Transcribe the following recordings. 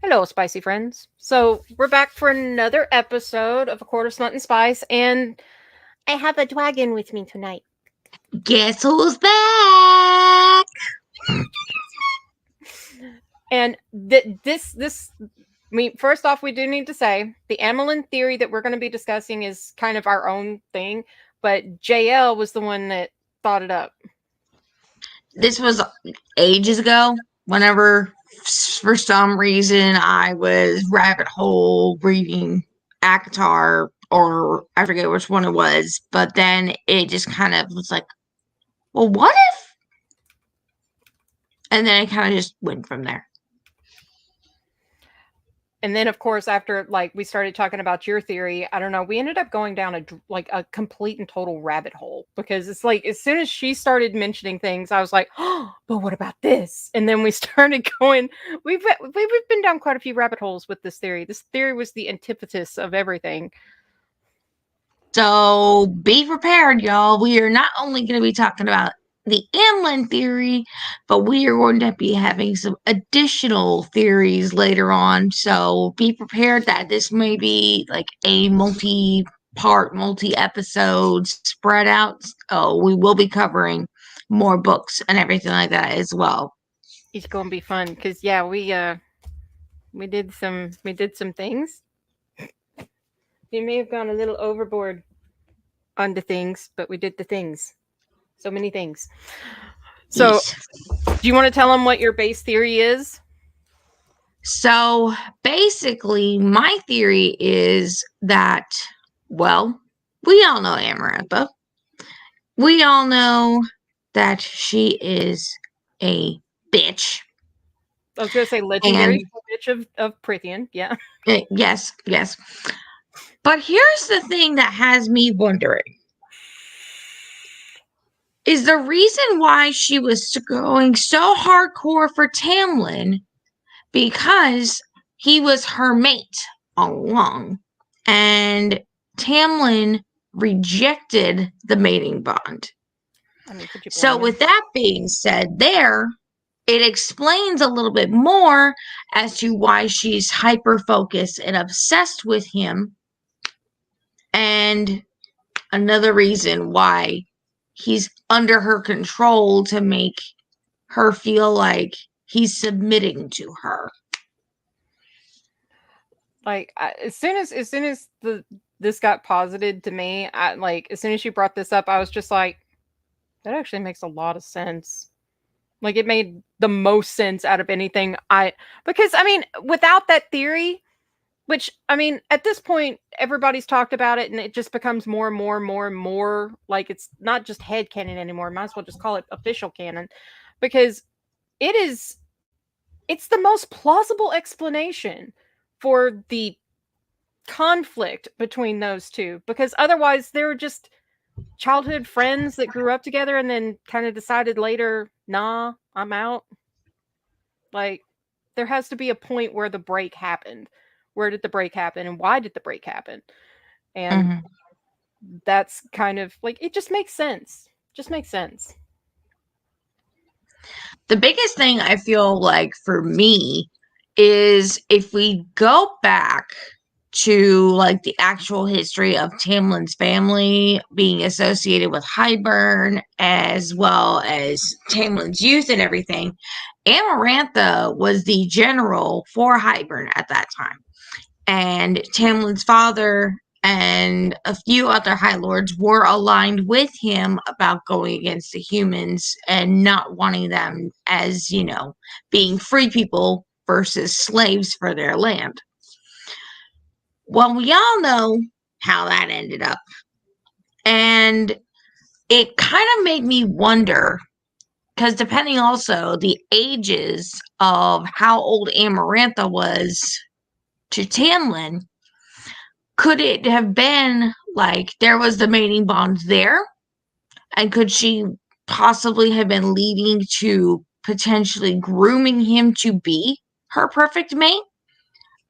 Hello, spicy friends. So we're back for another episode of A Quarter Smut and Spice, and I have a dragon with me tonight. Guess who's back? And first off, we do need to say the Amalin theory that we're going to be discussing is kind of our own thing, but JL was the one that thought it up. This was ages ago. Whenever, for some reason, I was rabbit hole reading ACOTAR, or I forget which one it was, but then it just kind of was like, well, what if? And then it kind of just went from there. And then, of course, after we started talking about your theory, I don't know, we ended up going down a complete and total rabbit hole, because it's like as soon as she started mentioning things, I was like, oh, but what about this? And then we started going. We've been down quite a few rabbit holes with this theory. This theory was the antithesis of everything. So be prepared, y'all. We are not only going to be talking about the Amalin theory, but we are going to be having some additional theories later on. So be prepared that this may be like a multi-part, multi-episode spread out. Oh, we will be covering more books and everything like that as well. It's gonna be fun because we did some things. We may have gone a little overboard on the things, but we did the things. So many things. So, Yes. do you want to tell them what your base theory is? So basically, my theory is that, well, we all know Amarantha. We all know that she is a bitch. I was going to say legendary bitch of Prithian. Yeah. Yes. But here's the thing that has me wondering. Is the reason why she was going so hardcore for TAMLIN because he was her mate all along. And TAMLIN rejected the mating bond. So with that being said, it explains a little bit more as to why she's hyper-focused and obsessed with him. And another reason why he's under her control to make her feel like he's submitting to her. Like as soon as this got posited to me, as soon as you brought this up, I was just like, that actually makes a lot of sense. Like it made the most sense out of anything because I mean, without that theory, which I mean, at this point, everybody's talked about it, and it just becomes more and more and more and more like it's not just head canon anymore. Might as well just call it official canon, because it's the most plausible explanation for the conflict between those two, because otherwise they were just childhood friends that grew up together and then kind of decided later, nah, I'm out. Like, there has to be a point where the break happened. Where did the break happen, and why did the break happen? And that's kind of like, it just makes sense. Just makes sense. The biggest thing I feel like for me is if we go back to like the actual history of TAMLIN's family being associated with Hybern, as well as TAMLIN's youth and everything, Amarantha was the general for Hybern at that time. And TAMLIN's father and a few other High Lords were aligned with him about going against the humans and not wanting them as, being free people versus slaves for their land. Well, we all know how that ended up. And it kind of made me wonder, because depending also the ages of how old Amarantha was to TAMLIN, could it have been like there was the mating bond there? And could she possibly have been leading to potentially grooming him to be her perfect mate?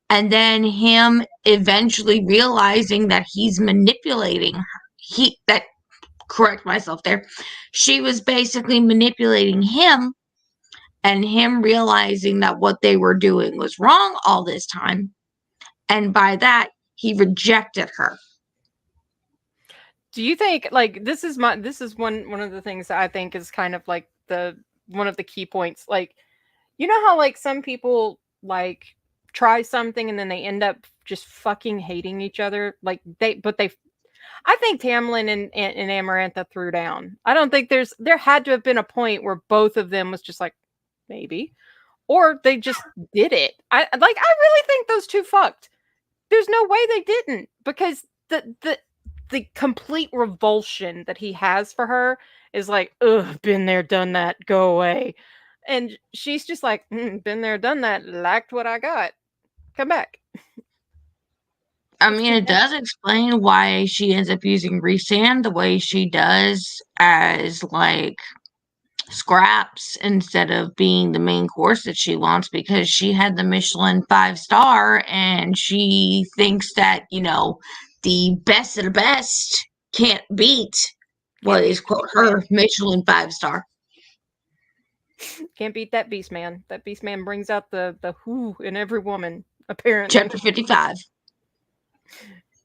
And then him eventually realizing that he's manipulating her. Correct myself there. She was basically manipulating him and him realizing that what they were doing was wrong all this time. And by that, he rejected her. Do you think like this is one of the things that I think is kind of like the one of the key points. Like, you know how like some people like try something and then they end up just fucking hating each other? Like they I think Tamlin and Amarantha threw down. I don't think there had to have been a point where both of them was just like, maybe. Or they just did it. I really think those two fucked. There's no way they didn't, because the complete revulsion that he has for her is like, ugh, been there, done that, go away. And she's just like, been there, done that, liked what I got. Come back. I mean, it does explain why she ends up using Resand the way she does as like scraps instead of being the main course that she wants, because she had the Michelin 5-star and she thinks that, the best of the best can't beat what is, quote, her Michelin 5-star. Can't beat that beast man. That beast man brings out the who in every woman, apparently. Chapter 55.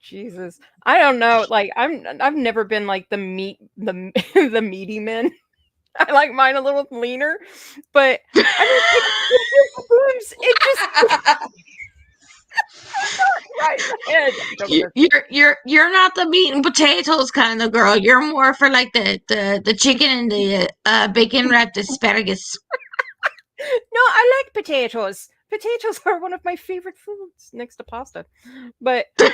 Jesus. I don't know. Like I've never been like the the meaty men. I like mine a little leaner, but I mean, it just right in the head. You're not the meat and potatoes kind of girl. You're more for like the chicken and the bacon wrapped asparagus. No, I like potatoes. Potatoes are one of my favorite foods next to pasta. But but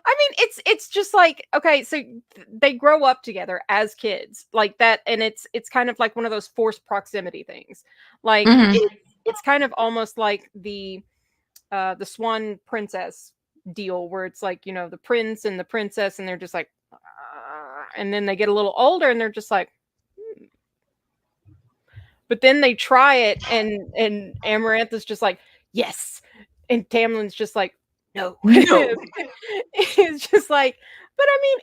I mean, it's just like, okay, so they grow up together as kids like that, and it's kind of like one of those forced proximity things. Like it's kind of almost like the Swan Princess deal, where it's like, the prince and the princess, and they're just like, and then they get a little older, and they're just like. But then they try it, and Amarantha's just like, yes. And Tamlin's just like, no. It's just like, but I mean,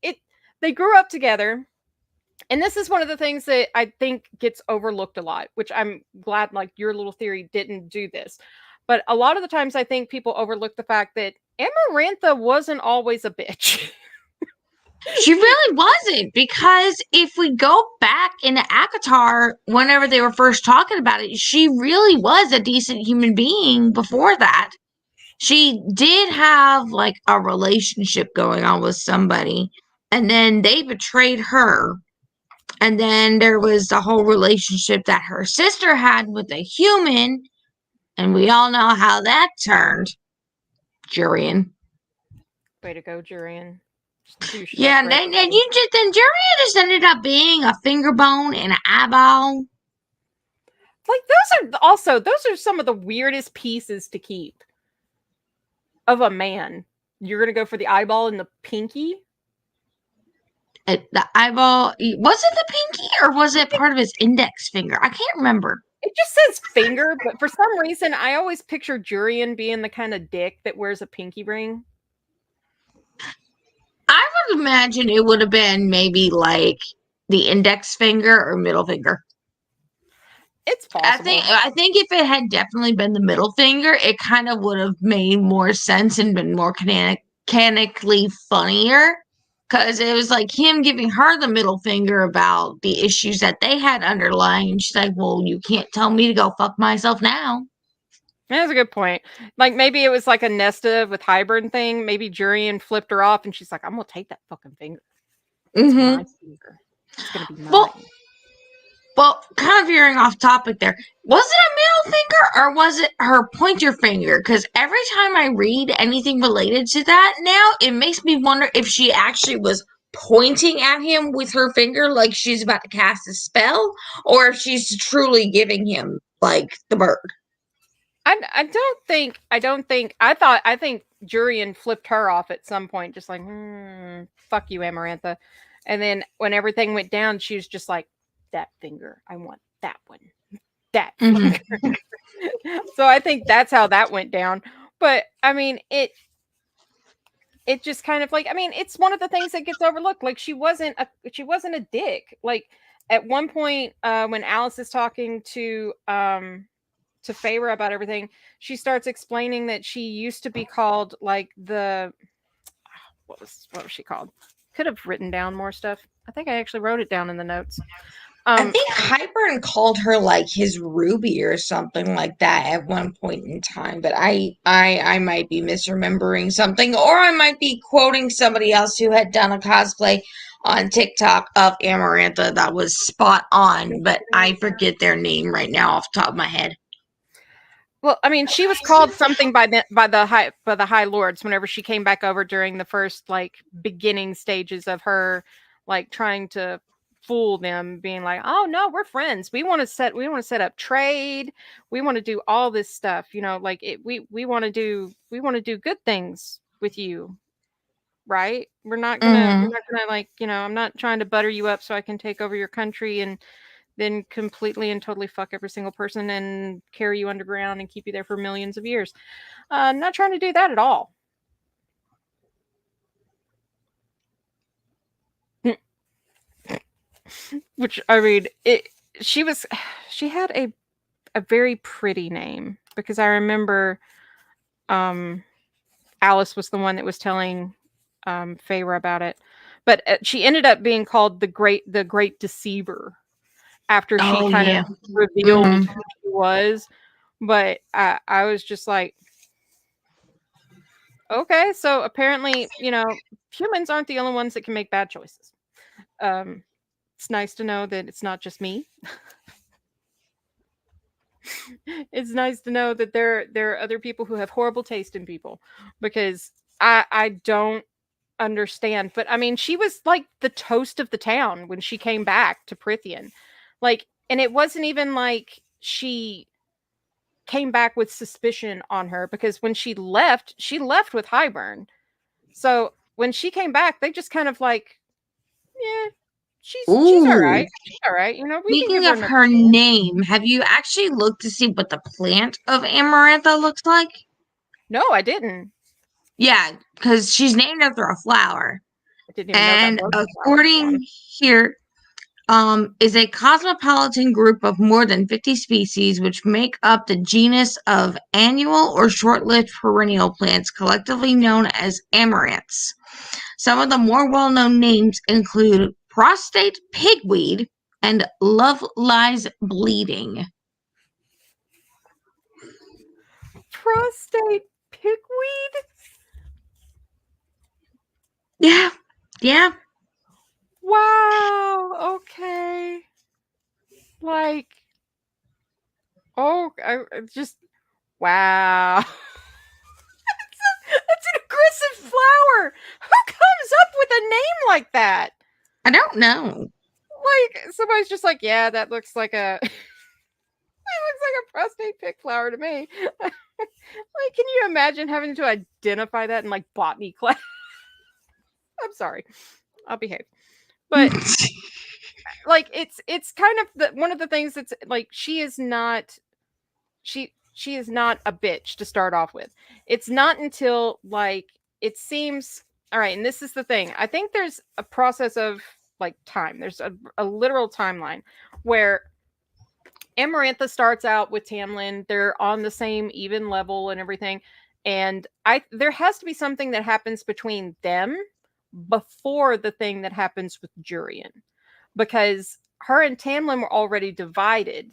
it they grew up together. And this is one of the things that I think gets overlooked a lot, which I'm glad like your little theory didn't do this. But a lot of the times I think people overlook the fact that Amarantha wasn't always a bitch. She really wasn't, because if we go back into ACOTAR, whenever they were first talking about it, she really was a decent human being before that. She did have like a relationship going on with somebody, and then they betrayed her. And then there was the whole relationship that her sister had with a human, and we all know how that turned. Jurian. Way to go, Jurian. Yeah, and Jurian just ended up being a finger bone and an eyeball. Like those are some of the weirdest pieces to keep of a man. You're gonna go for the eyeball and the pinky? The eyeball, was it the pinky or was it part of his index finger? I can't remember. It just says finger, but for some reason I always picture Jurian being the kind of dick that wears a pinky ring. I would imagine it would have been maybe like the index finger or middle finger. It's possible. I think if it had definitely been the middle finger, it kind of would have made more sense and been more canonically funnier. Because it was like him giving her the middle finger about the issues that they had underlying. And she's like, well, you can't tell me to go fuck myself now. That's a good point. Like maybe it was like a Nesta with Hybern thing. Maybe Jurian flipped her off and she's like, I'm going to take that fucking finger. It's my finger. It's going to be mine. Well, kind of veering off topic there. Was it a middle finger or was it her pointer finger? Because every time I read anything related to that now, it makes me wonder if she actually was pointing at him with her finger like she's about to cast a spell, or if she's truly giving him, like, the bird. I think Jurian flipped her off at some point, just like, fuck you, Amarantha. And then when everything went down, she was just like, that finger, I want that one. That finger. So I think that's how that went down. But I mean, it just kind of like, I mean, it's one of the things that gets overlooked. Like she wasn't a dick. Like at one point, when Alice is talking to Feyre about everything, she starts explaining that she used to be called like the what was she called? Could have written down more stuff. I think I actually wrote it down in the notes. I think Hybern called her like his Ruby or something like that at one point in time, but I might be misremembering something, or I might be quoting somebody else who had done a cosplay on TikTok of Amarantha that was spot on, but I forget their name right now off the top of my head. Well, I mean, she was called something by the high lords whenever she came back over during the first like beginning stages of her like trying to fool them, being like, "Oh no, we're friends. We want to set up trade. We want to do all this stuff. You know, like we want to do good things with you, right? We're not gonna like, you know, I'm not trying to butter you up so I can take over your country and then completely and totally fuck every single person and carry you underground and keep you there for millions of years. I'm not trying to do that at all." Which I mean, she had a very pretty name because I remember um Alice was the one that was telling Feyre about it. But she ended up being called the Great Deceiver after she Oh kind of yeah. revealed who she was. But I was just like, okay, so apparently, you know, humans aren't the only ones that can make bad choices. Um, it's nice to know that it's not just me. It's nice to know that there are other people who have horrible taste in people, because I don't understand. But I mean, she was like the toast of the town when she came back to Prithian. Like, and it wasn't even like she came back with suspicion on her, because when she left with Hybern. So when she came back, they just kind of like, yeah, she's all Ooh. right. She's all right. You know, we can give Speaking her of another her chance. name, have you actually looked to see what the plant of Amarantha looks like? No, I didn't. Yeah, because she's named after a flower. I didn't even know that And was a flower, to be according honest. here, is a cosmopolitan group of more than 50 species, which make up the genus of annual or short-lived perennial plants, collectively known as amaranths. Some of the more well-known names include prostate pigweed and love lies bleeding. Prostate pigweed? Yeah, yeah. Wow. Okay. Like, oh, just wow. That's an aggressive flower. Who comes up with a name like that? I don't know. Like, somebody's just like, yeah, that looks like a that looks like a prostate pig flower to me. Like, can you imagine having to identify that in like botany class? I'm sorry, I'll behave. But like, it's kind of one of the things that's like, she is not a bitch to start off with. It's not until like it seems all right, and this is the thing. I think there's a process of like time. There's a literal timeline where Amarantha starts out with Tamlin. They're on the same even level and everything. And there has to be something that happens between them before the thing that happens with Jurian. Because her and Tamlin were already divided.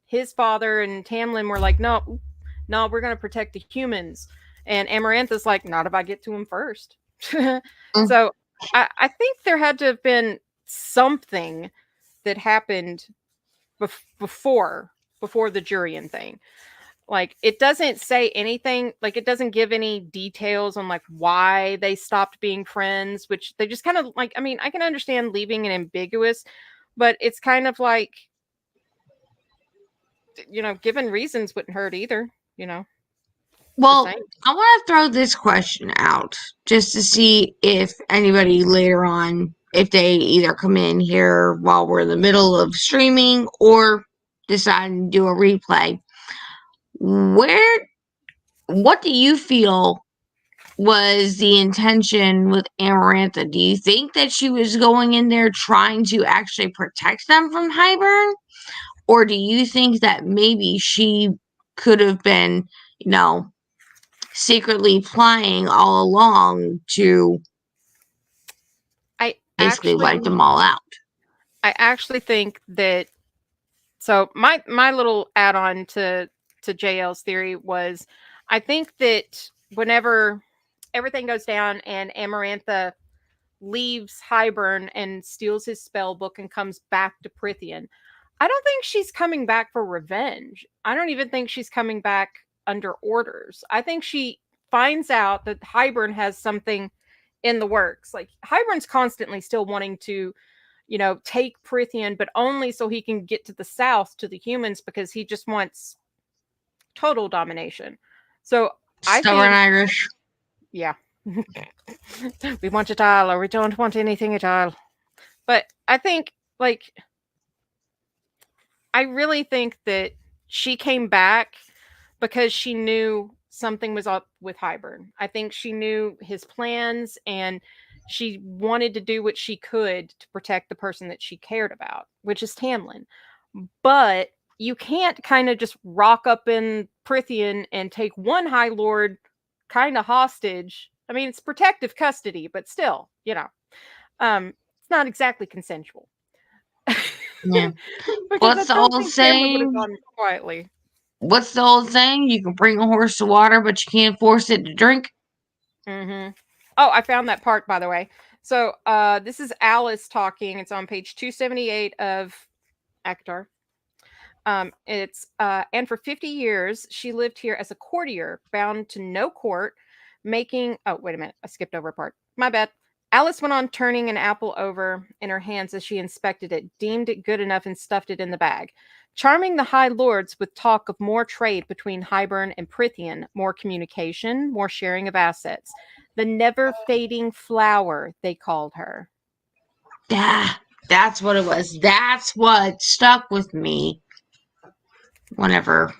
His father and Tamlin were like, no, no, we're going to protect the humans. And Amarantha's like, not if I get to him first. So I think there had to have been something that happened before the Jurian thing. Like, it doesn't say anything, like it doesn't give any details on like why they stopped being friends, which they just kind of like, I mean, I can understand leaving it ambiguous, but it's kind of like, you know, given reasons wouldn't hurt either, you know. Well, I want to throw this question out just to see if anybody later on, if they either come in here while we're in the middle of streaming or decide to do a replay. What do you feel was the intention with Amarantha? Do you think that she was going in there trying to actually protect them from Hybern? Or do you think that maybe she could have been, secretly plying all along to I basically wipe actually them all out? I actually think that, so my little add-on to JL's theory was, I think that whenever everything goes down and Amarantha leaves Hybern and steals his spell book and comes back to Prithian, I don't think she's coming back for revenge. I don't even think she's coming back under orders. I think she finds out that Hybern has something in the works. Like, Hybern's constantly still wanting to, take Prithian, but only so he can get to the south to the humans, because he just wants total domination. So I Stubborn think, Irish. yeah, we want it all, or we don't want anything at all. But I think, like, I really think that she came back because she knew something was up with Hybern. I think she knew his plans, and she wanted to do what she could to protect the person that she cared about, which is Tamlin. But you can't kind of just rock up in Prithian and take one High Lord kind of hostage. I mean, it's protective custody, but still, it's not exactly consensual. Yeah. Because I What's the don't old think Tamlin would have saying? done it quietly. What's the old saying? You can bring a horse to water, but you can't force it to drink. Mm-hmm. Oh, I found that part, by the way. So this is Alice talking. It's on page 278 of Actar. And for 50 years she lived here as a courtier, bound to no court, making. Oh, wait a minute, I skipped over a part. My bad. Alice went on turning an apple over in her hands as she inspected it, deemed it good enough, and stuffed it in the bag, charming the high lords with talk of more trade between Hybern and Prithian, more communication, more sharing of assets. The never fading flower, they called her. Yeah, that's what it was. That's what stuck with me whenever.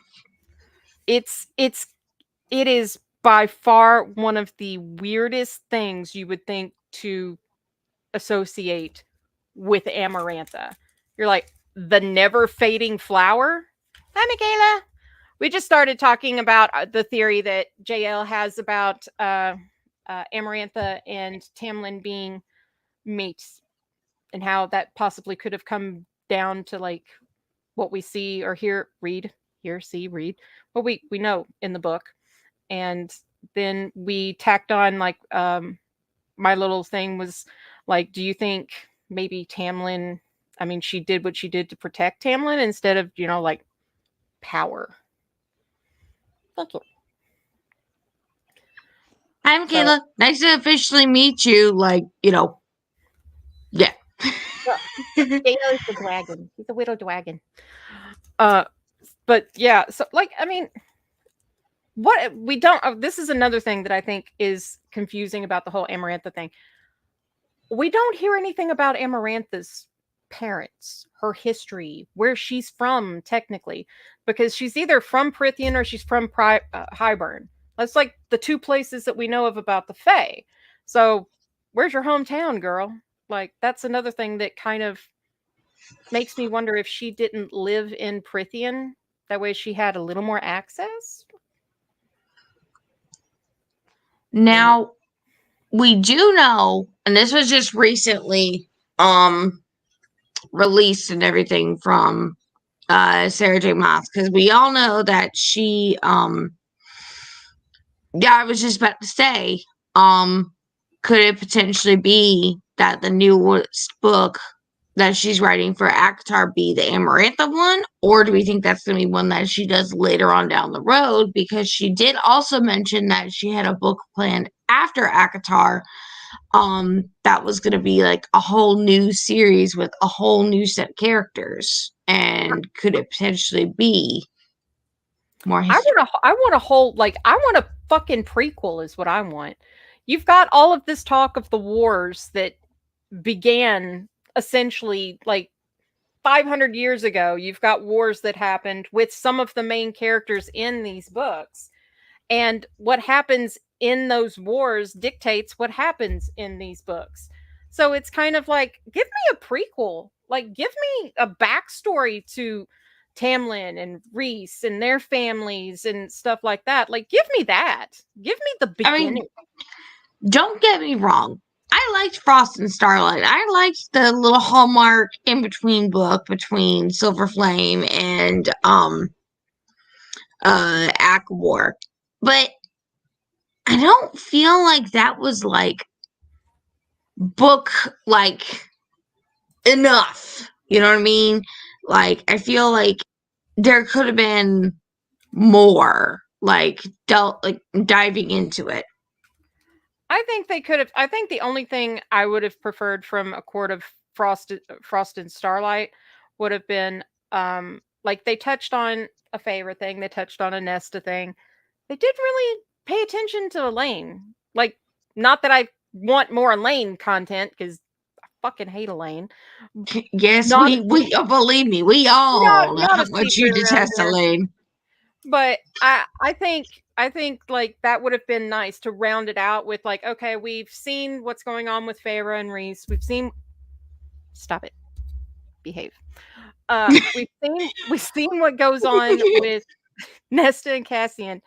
It is by far one of the weirdest things you would think to associate with Amarantha. You're like, the never fading flower? Hi, Michaela. We just started talking about the theory that JL has about Amarantha and Tamlin being mates, and how that possibly could have come down to, like, what we see or read what we know in the book. And then we tacked on, like, my little thing was like, do you think maybe Tamlin, I mean, she did what she did to protect Tamlin instead of, like, power. Thank you. Hi, So Michaela. Nice to officially meet you. Yeah. Gale's the dragon. He's a widow dragon. Uh but yeah, so, like, I mean, what we don't this is another thing that I think is confusing about the whole Amarantha thing. We don't hear anything about Amarantha's parents, her history, where she's from technically, because she's either from Prithian or she's from Hybern. That's like the two places that we know of about the Fae. So, where's your hometown, girl? Like, that's another thing that kind of makes me wonder if she didn't live in Prithian. That way she had a little more access. Maybe. Now, we do know, and this was just recently released and everything from Sarah J. Maas, because we all know that she yeah, I was just about to say, could it potentially be that the newest book that she's writing for ACOTAR be the Amarantha one? Or do we think that's going to be one that she does later on down the road? Because she did also mention that she had a book planned after ACOTAR, that was going to be like a whole new series with a whole new set of characters. And could it potentially be more history? I want a whole, like, I want a fucking prequel is what I want. You've got all of this talk of the wars that began essentially like 500 years ago. You've got wars that happened with some of the main characters in these books. And what happens in those wars dictates what happens in these books. So it's kind of like, give me a prequel. Like, give me a backstory to Tamlin and Reese and their families and stuff like that. Like, give me that. Give me the beginning. Don't get me wrong. I liked Frost and Starlight. I liked the little Hallmark in between book between Silver Flame and War. But I don't feel like that was like book like enough. You know what I mean? Like, I feel like there could have been more like diving into it. I think they could have. I think the only thing I would have preferred from A Court of Frost and Starlight would have been like they touched on a favorite thing, they touched on a Nesta thing. They did really pay attention to Elaine. Like, not that I want more Elaine content because I fucking hate Elaine. Yes, Not we believe me, we all know not how a much you secret around detest here. Elaine. But I think like that would have been nice to round it out with like, okay, we've seen what's going on with Feyre and Reese. We've seen stop it. Behave. We've seen what goes on with Nesta and Cassian.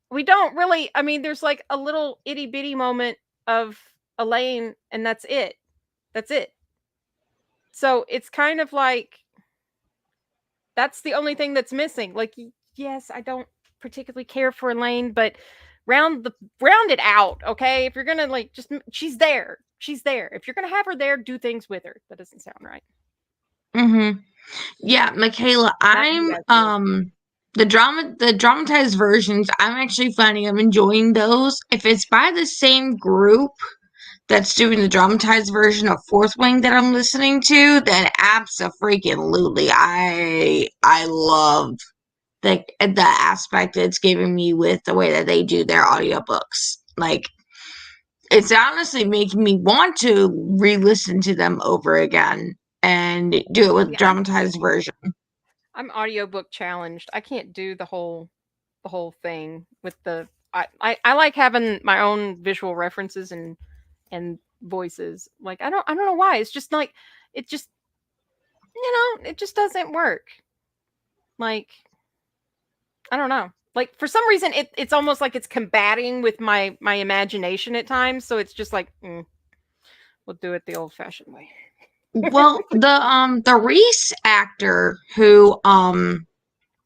We don't really, I mean, there's like a little itty bitty moment of Elaine, and that's it. That's it. So it's kind of like that's the only thing that's missing. Like, yes, I don't particularly care for Elaine, but round it out, okay? If you're gonna like just she's there. She's there. If you're gonna have her there, do things with her. That doesn't sound right. Mm-hmm. Yeah, Michaela, I'm the dramatized versions, I'm actually finding I'm enjoying those. If it's by the same group that's doing the dramatized version of Fourth Wing that I'm listening to, then abso-freaking-lutely I love the aspect that it's giving me with the way that they do their audiobooks. Like, it's honestly making me want to re-listen to them over again and do it with dramatized version. I'm audiobook challenged. I can't do the whole thing with the I like having my own visual references and voices. Like I don't know why. It's just like it just it just doesn't work. Like I don't know. Like for some reason it's almost like it's combating with my imagination at times, so it's just like we'll do it the old-fashioned way. Well, the Reese actor who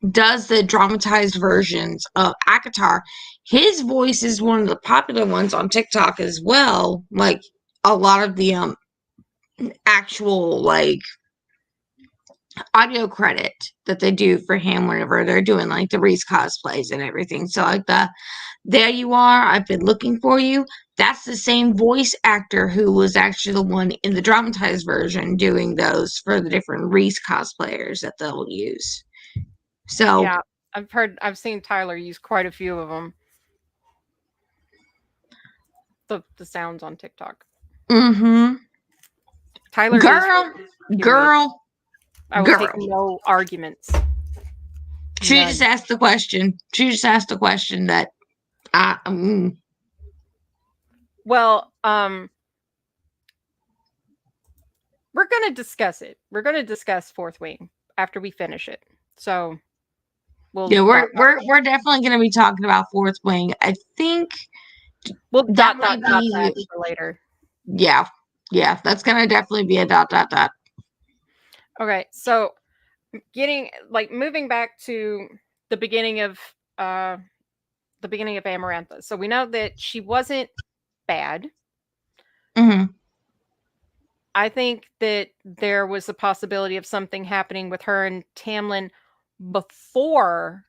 does the dramatized versions of ACOTAR, his voice is one of the popular ones on TikTok as well. Like a lot of the actual like audio credit that they do for him whenever they're doing like the Reese cosplays and everything. So like there you are, I've been looking for you. That's the same voice actor who was actually the one in the dramatized version doing those for the different Reese cosplayers that they'll use. So yeah, I've seen Tyler use quite a few of them. The sounds on TikTok. Mm-hmm. Tyler Girl. I will take no arguments. She just asked the question. That Well, we're going to discuss it. We're going to discuss Fourth Wing after we finish it. So, we're definitely going to be talking about Fourth Wing. I think we'll dot that for later. Yeah, that's going to definitely be a dot. Okay, so moving back to the beginning of Amarantha. So we know that she wasn't bad. Mm-hmm. I think that there was a possibility of something happening with her and Tamlin before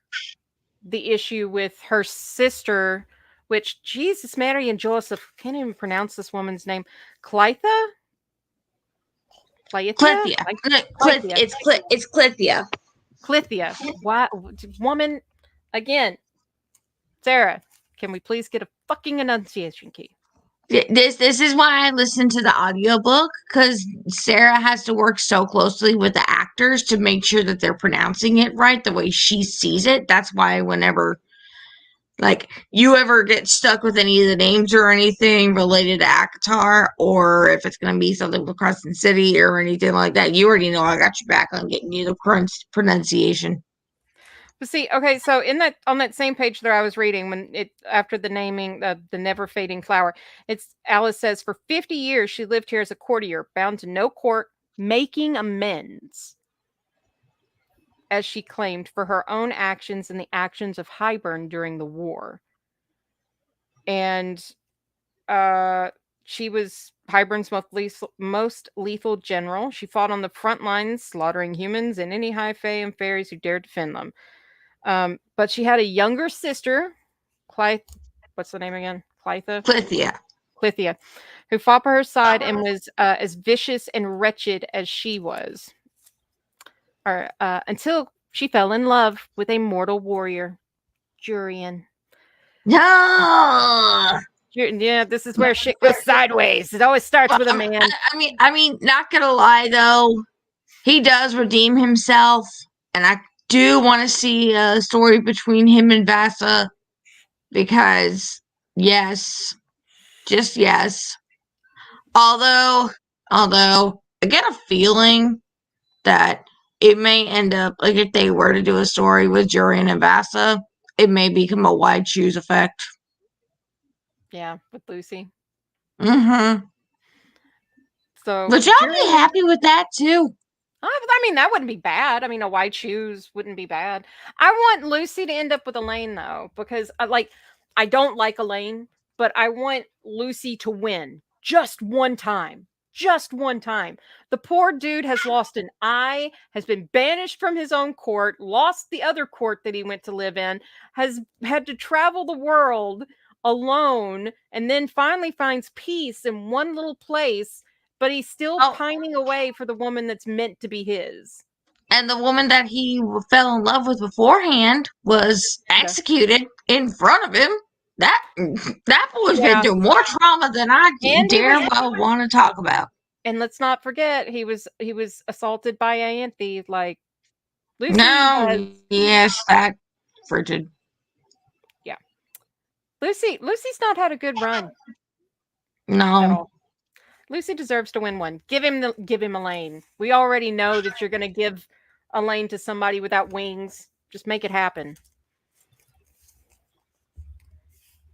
the issue with her sister, which Jesus, Mary, and Joseph, can't even pronounce this woman's name. Clythia. It's Clythia. Clythia. What woman? Again, Sarah, can we please get a fucking enunciation key? This is why I listen to the audiobook, because Sarah has to work so closely with the actors to make sure that they're pronouncing it right the way she sees it. That's why whenever Like, you ever get stuck with any of the names or anything related to ACOTAR, or if it's going to be something with Crescent City or anything like that, you already know I got you back on getting you the pronunciation. But see, okay, so in that on that same page that I was reading, when it after the naming the never fading flower, it's Alice says for 50 years she lived here as a courtier, bound to no court, making amends, as she claimed, for her own actions and the actions of Highburn during the war. And she was Hyburn's most lethal general. She fought on the front lines, slaughtering humans and any high fae and fairies who dared defend them. But she had a younger sister, what's the name again? Clithia. Clithia, who fought by her side and was as vicious and wretched as she was. Until she fell in love with a mortal warrior, Jurian. No. Yeah, this is where shit goes sideways. It always starts with a man. I mean, not gonna lie though, he does redeem himself, and I do want to see a story between him and Vasa, because yes, just yes. Although I get a feeling that it may end up, like, if they were to do a story with Jurian and Vasa, it may become a wide shoes effect. Yeah, with Lucy. Mm-hmm. So, But y'all be happy with that too. I mean, that wouldn't be bad. I mean, a white shoes wouldn't be bad. I want Lucy to end up with Elaine, though, because I don't like Elaine, but I want Lucy to win just one time. Just one time. The poor dude has lost an eye, has been banished from his own court, lost the other court that he went to live in, has had to travel the world alone, and then finally finds peace in one little place, but he's still pining away for the woman that's meant to be his. And the woman that he fell in love with beforehand was executed in front of him. That boy's been through more trauma than I dare well want to talk about. And let's not forget, he was assaulted by Anthe. Like, Lucy yes, that frigid. Yeah. Lucy's not had a good run. No. At all. Lucy deserves to win one. Give him Elaine. We already know that you're going to give Elaine to somebody without wings. Just make it happen.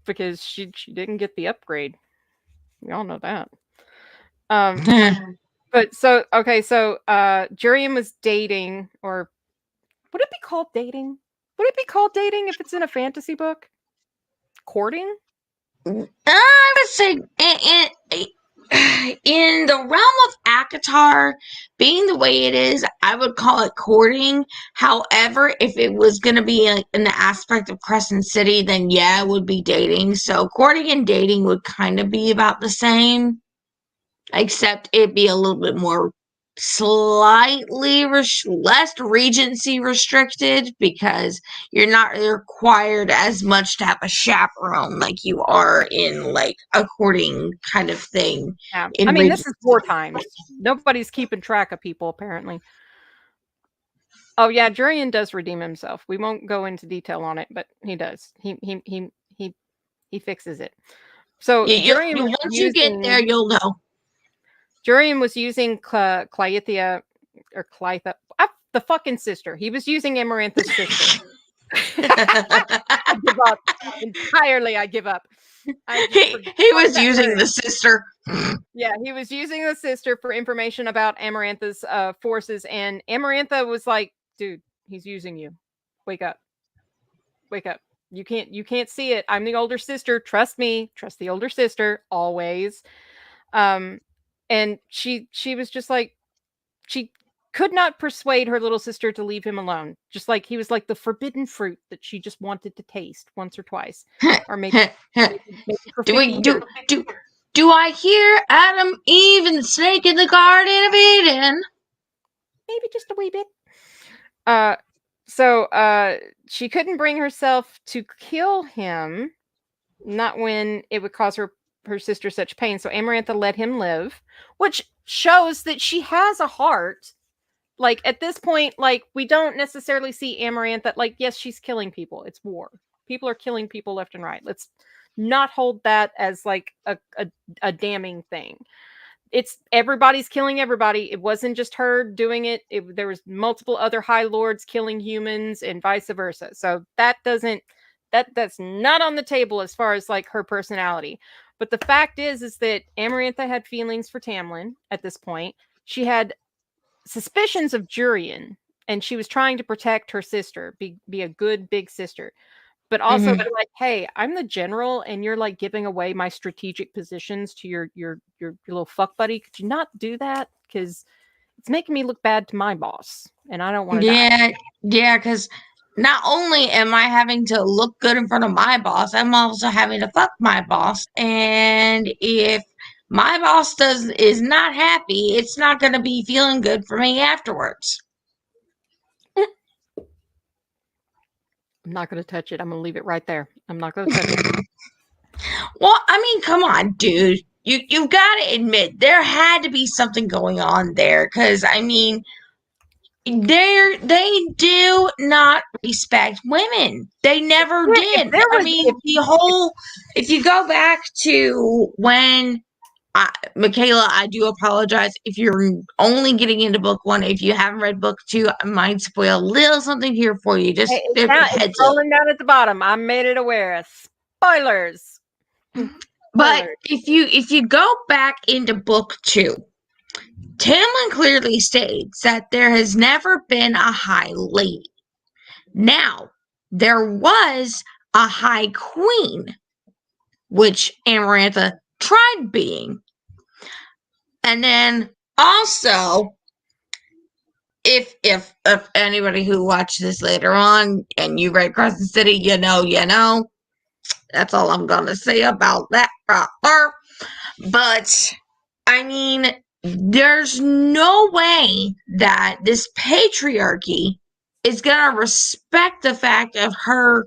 Because she didn't get the upgrade. We all know that. But so Jurian was dating, or would it be called dating? Would it be called dating if it's in a fantasy book? Courting? I would say in the realm of ACOTAR, being the way it is, I would call it courting. However, if it was going to be in the aspect of Crescent City, then yeah, it would be dating. So courting and dating would kind of be about the same, except it'd be a little bit more slightly less regency restricted, because you're not required as much to have a chaperone like you are in like a courting kind of thing. Yeah. I mean, this is war times. Nobody's keeping track of people, apparently. Oh yeah, Jurian does redeem himself. We won't go into detail on it, but he does. He fixes it. So Jurian, once you get there, you'll know. Jurian was using Clythia, or Clytha, the fucking sister. He was using Amarantha's sister. I give up entirely. I give up. He was using the sister. Yeah, he was using the sister for information about Amarantha's forces, and Amarantha was like, "Dude, he's using you. Wake up. Wake up. You can't see it. I'm the older sister. Trust me. Trust the older sister always." And she was just like, she could not persuade her little sister to leave him alone. Just like he was like the forbidden fruit that she just wanted to taste once or twice, or maybe for 50 years. Do I hear Adam, Eve, and the snake in the Garden of Eden? Maybe just a wee bit. So she couldn't bring herself to kill him, not when it would cause her sister such pain. So Amarantha let him live, which shows that she has a heart. Like, at this point, like, we don't necessarily see Amarantha, like, yes, she's killing people. It's war. People are killing people left and right. Let's not hold that as like a damning thing. It's everybody's killing everybody. It wasn't just her doing it. There was multiple other high lords killing humans and vice versa. So that's not on the table as far as like her personality. But the fact is that Amarantha had feelings for Tamlin at this point. She had suspicions of Jurian, and she was trying to protect her sister, be a good big sister, but also be like, hey, I'm the general, and you're like giving away my strategic positions to your little fuck buddy. Could you not do that? Because it's making me look bad to my boss, and I don't want to die. Yeah, because not only am I having to look good in front of my boss, I'm also having to fuck my boss. And if my boss is not happy, it's not going to be feeling good for me afterwards. I'm not going to touch it. I'm going to leave it right there. I'm not going to touch it. Well, I mean, come on, dude. You've got to admit there had to be something going on there, because I mean, they do not respect women. They never did. I mean, if you go back to when Michaela, I do apologize if you're only getting into book 1. If you haven't read book 2, I might spoil a little something here for you. Just It's heads up. scrolling down at the bottom. I made it aware. Spoilers. But if you go back into book 2, Tamlin clearly states that there has never been a high lady. Now, there was a high queen, which Amarantha tried being. And then also, if anybody who watched this later on and you read Crescent City, you know. That's all I'm gonna say about that right there. But I mean, there's no way that this patriarchy is gonna respect the fact of her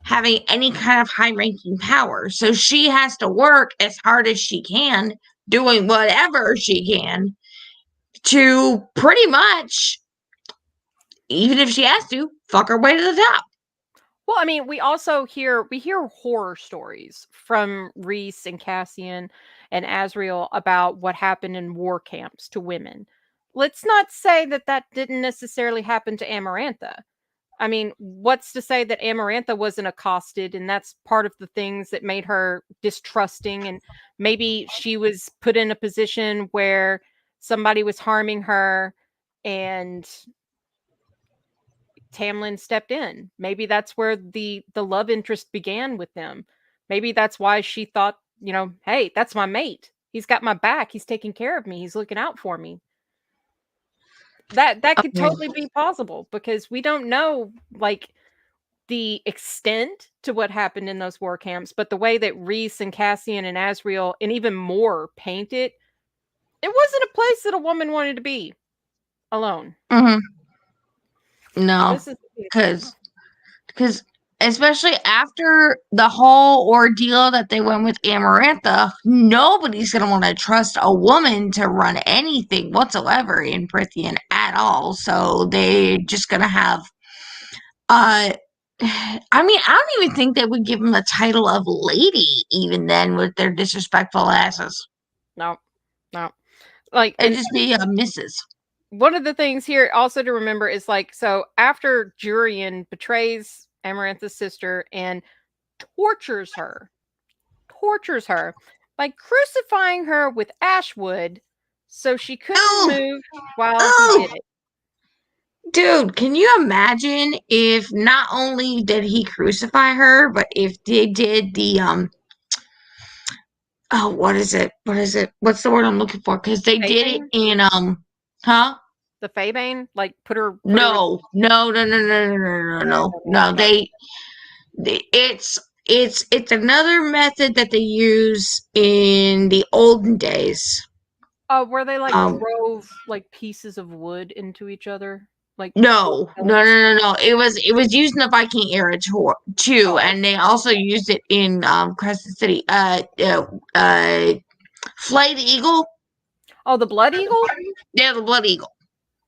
having any kind of high-ranking power. So she has to work as hard as she can, doing whatever she can to pretty much, even if she has to, fuck her way to the top. Well, I mean, we also hear horror stories from Rhys and Cassian and Azriel about what happened in war camps to women. Let's not say that didn't necessarily happen to Amarantha. I mean, what's to say that Amarantha wasn't accosted, and that's part of the things that made her distrusting, and maybe she was put in a position where somebody was harming her and Tamlin stepped in. Maybe that's where the love interest began with them. Maybe that's why she thought, hey, that's my mate. He's got my back. He's taking care of me. He's looking out for me. That could totally be possible, because we don't know like the extent to what happened in those war camps, but the way that Rhys and Cassian and Azriel and even more paint it wasn't a place that a woman wanted to be alone. No, because especially after the whole ordeal that they went with Amarantha, nobody's going to want to trust a woman to run anything whatsoever in Prithian at all. So they're just going to have, I mean, I don't even think they would give them the title of lady even then with their disrespectful asses. No. Like, it'd just be Mrs. One of the things here also to remember is like, so after Jurian betrays Amarantha's sister and tortures her by crucifying her with ash wood so she couldn't move while he did it. Dude, can you imagine if not only did he crucify her, but if they did the what is it? What's the word I'm looking for? Because they did it in huh? The Faebane? Like put her No. It's another method that they use in the olden days. Where they like drove like pieces of wood into each other? Like No. It was used in the Viking era too, and they also used it in Crescent City. Flayed Eagle. Oh, the Blood Eagle? Yeah, the Blood Eagle.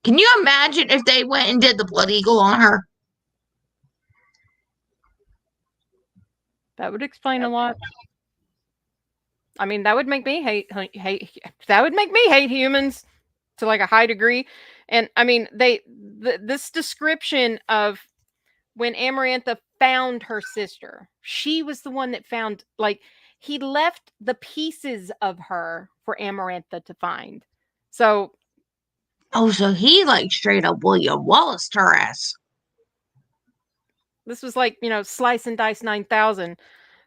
Can you imagine if they went and did the Blood Eagle on her? That would explain a lot. I mean, that would make me that would make me hate humans to like a high degree. And I mean, this description of when Amarantha found her sister, she was the one that found, like, he left the pieces of her for Amarantha to find. So Oh, so he like straight up William Wallace her ass. this was like, slice and dice 9,000.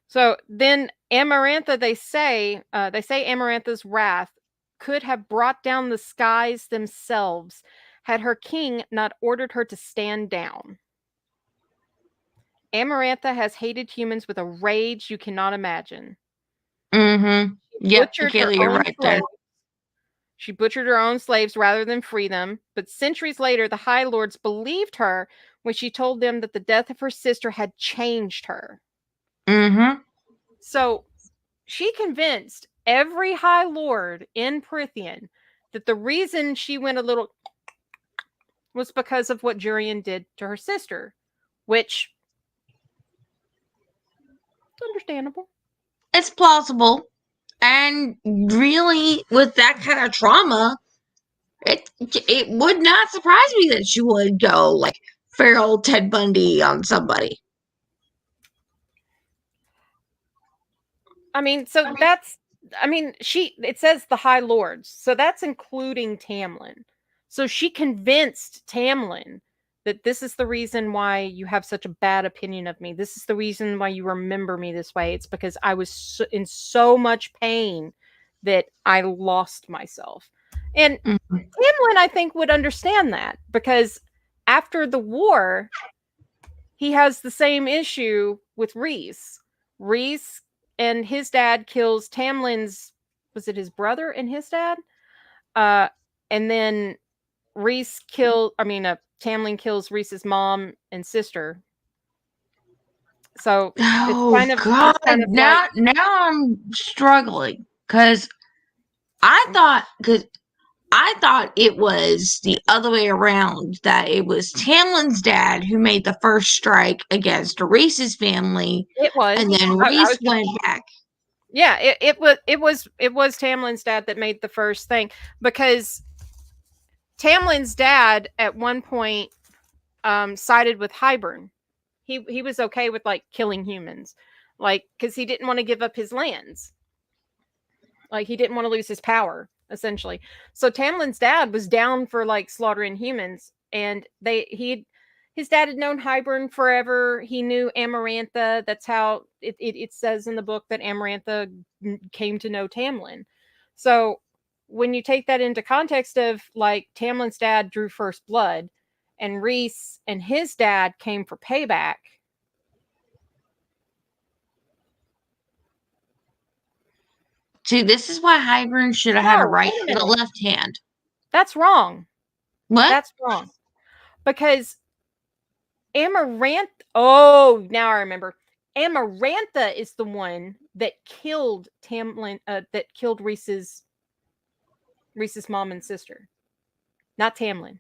So then Amarantha, they say Amarantha's wrath could have brought down the skies themselves had her king not ordered her to stand down. Amarantha has hated humans with a rage you cannot imagine. Mm-hmm. Yep, Butchered her Kayla, you're own right there. slaves. She butchered her own slaves rather than free them. But centuries later, the High Lords believed her when she told them that the death of her sister had changed her. Mm-hmm. So she convinced every High Lord in Prythian that the reason she went a little was because of what Jurian did to her sister, which is understandable. It's plausible. And really, with that kind of trauma, it would not surprise me that she would go like feral Ted Bundy on somebody. I mean, so that's, I mean, it says the High Lords, so that's including Tamlin. So she convinced Tamlin that this is the reason why you have such a bad opinion of me. This is the reason why you remember me this way. It's because I was in so much pain that I lost myself. And Mm-hmm. Tamlin, I think, would understand that because after the war, he has the same issue with Rhys. Rhys and his dad kills Tamlin's, was it his brother and his dad? Uh, and then Tamlin kills Rhys's mom and sister. So it's Oh kind of God! just kind of like, Now I'm struggling because I thought it was the other way around, that it was Tamlin's dad who made the first strike against Reese's family, it was. and then I Reese was just, went back. yeah, it was Tamlin's dad that made the first thing because Tamlin's dad at one point sided with Hybern. He was okay with like killing humans, like because he didn't want to give up his lands. Like he didn't want to lose his power, essentially. So Tamlin's dad was down for like slaughtering humans, and his dad had known Hybern forever. He knew Amarantha. That's how it says in the book that Amarantha came to know Tamlin. So when you take that into context of like Tamlin's dad drew first blood, and Rhys and his dad came for payback. See, this is why Hybern should have had a No, right wait a and a minute. left hand. That's wrong. What? That's wrong. Because Amarantha. Oh, now I remember. Amarantha is the one that killed Tamlin. That killed Rhys's mom and sister, not Tamlin.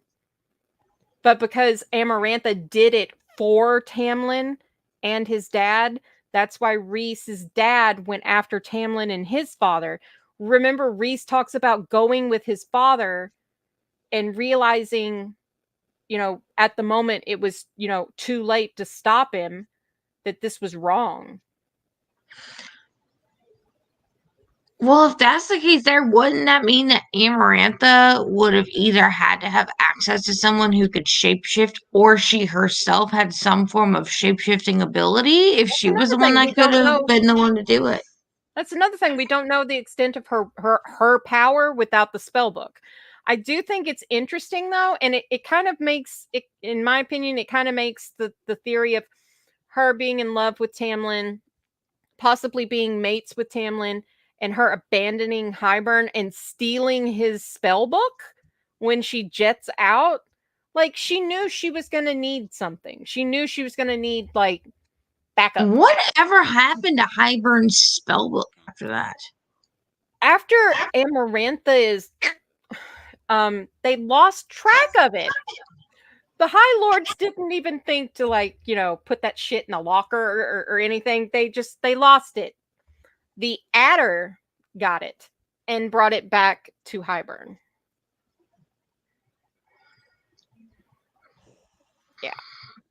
But because Amarantha did it for Tamlin and his dad, that's why Rhys's dad went after Tamlin and his father. Remember, Rhys talks about going with his father and realizing, at the moment it was, too late to stop him, that this was wrong. Well, if that's the case, there wouldn't that mean that Amarantha would have either had to have access to someone who could shapeshift, or she herself had some form of shapeshifting ability if That's she was another the one thing that we could don't have know. been the one to do it? That's another thing we don't know the extent of her power without the spell book. I do think it's interesting though, and it kind of makes it, in my opinion, it kind of makes the theory of her being in love with Tamlin, possibly being mates with Tamlin, and her abandoning Hybern and stealing his spell book when she jets out. Like she knew she was going to need something. She knew she was going to need like backup. Whatever happened to Hybern's spellbook after that? After Amarantha is they lost track of it. The High Lords didn't even think to, like, put that shit in a locker or anything. They lost it. The Adder got it and brought it back to Highburn. Yeah.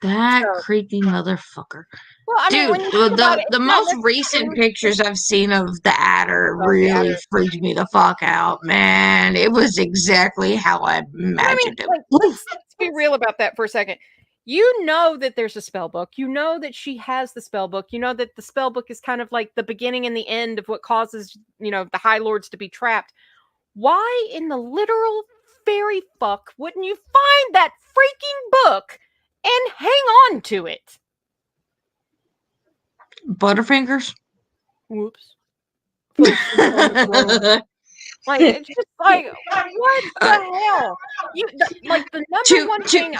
That creepy motherfucker. Well, I mean, Dude, when you think about it, the most recent pictures I've seen of the Adder really freaked me the fuck out, man. It was exactly how I imagined it. Like, let's be real about that for a second. You know that there's a spell book. You know that she has the spell book. You know that the spell book is kind of like the beginning and the end of what causes, the High Lords to be trapped. Why in the literal fairy fuck wouldn't you find that freaking book and hang on to it? Butterfingers? Whoops. Like, it's just like, what the hell? The number one thing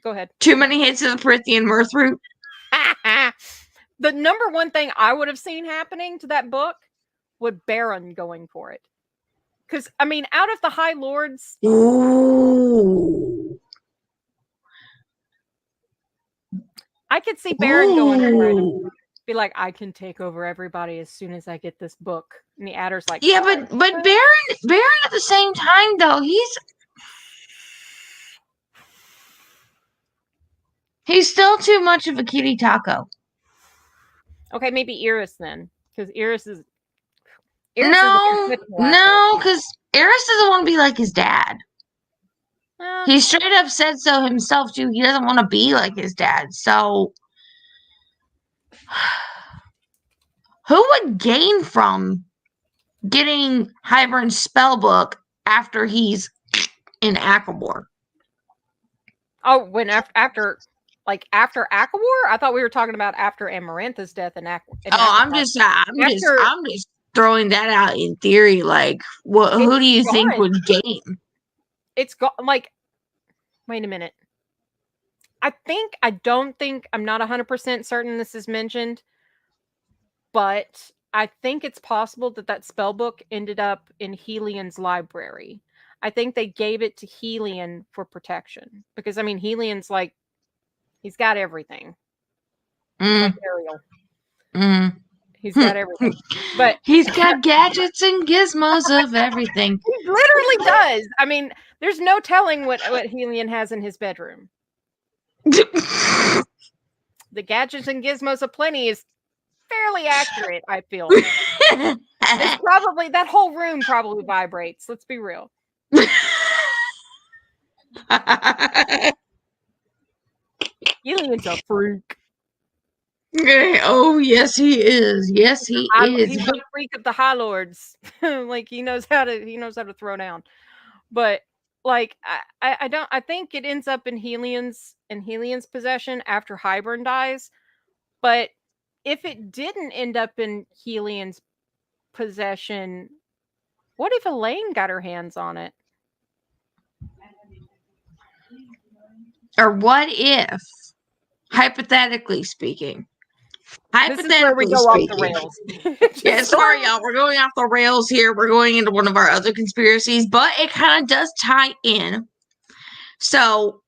go ahead. Too many hits of the Prithian mirth root. The number one thing I would have seen happening to that book would Baron going for it. Because, I mean, out of the High Lords... Ooh. I could see Baron going for it. Be like, I can take over everybody as soon as I get this book. And the Adder's like... Yeah, but Baron at the same time, though, he's still too much of a kitty taco. Okay, maybe Iris then. Because Iris is... No, because Iris doesn't want to be like his dad. He straight up said so himself, too. He doesn't want to be like his dad. So, who would gain from getting Hybern's spellbook after he's in Akabor? Oh, when after Akawar? I thought we were talking about after Amarantha's death and I'm just throwing that out in theory. Like, who do you think would gain? It's like, wait a minute. I'm not 100% certain this is mentioned, but I think it's possible that spellbook ended up in Helian's library. I think they gave it to Helian for protection. Because, I mean, Helian's like, he's got everything. Like Ariel. He's got everything. But he's got gadgets and gizmos of everything. He literally does. I mean, there's no telling what Helian has in his bedroom. The gadgets and gizmos aplenty is fairly accurate, I feel. That whole room probably vibrates. Let's be real. Helian's a freak. Oh, yes, he is. Yes, he is. He's a freak of the High Lords. Like, he knows how to throw down. But like, I think it ends up in Helian's possession after Hybern dies. But if it didn't end up in Helian's possession, what if Elaine got her hands on it? Or what if, hypothetically speaking, this is where we go off the rails. Yeah, sorry, y'all. We're going off the rails here. We're going into one of our other conspiracies, but it kind of does tie in. So,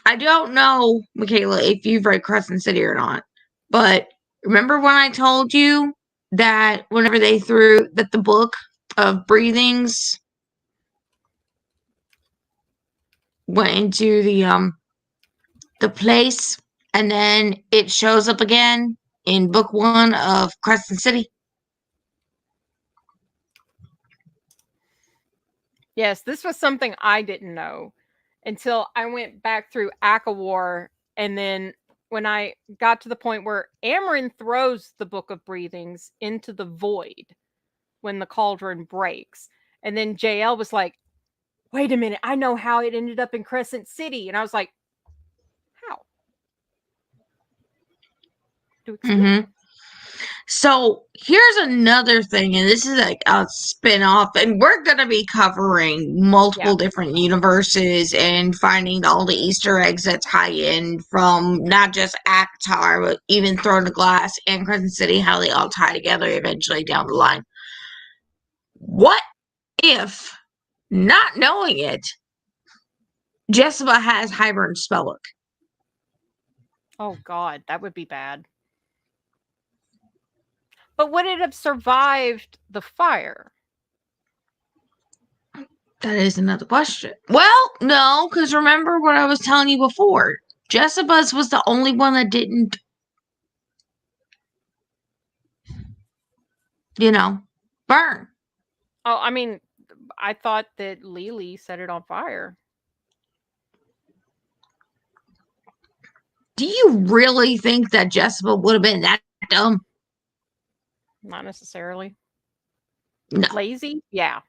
I don't know, Michaela, if you've read Crescent City or not, but remember when I told you that whenever they threw that the book of breathings went into the place, and then it shows up again in book 1 of Crescent City? Yes, this was something I didn't know until I went back through Akawar, and then when I got to the point where Amarin throws the Book of Breathings into the void when the cauldron breaks, and then JL was like, wait a minute, I know how it ended up in Crescent City. And I was like, how? So here's another thing, and this is like a spin-off, and we're going to be covering multiple different universes and finding all the Easter eggs that tie in from not just Akhtar, but even Throne of Glass and Crescent City, how they all tie together eventually down the line. What if, not knowing it, Jessica has Hybern's spellbook. Oh God, that would be bad. But would it have survived the fire? That is another question. Well, no, because remember what I was telling you before. Jessica's was the only one that didn't, burn. Oh, I mean, I thought that Lily set it on fire. Do you really think that Jessica would have been that dumb? Not necessarily. No. Lazy? Yeah.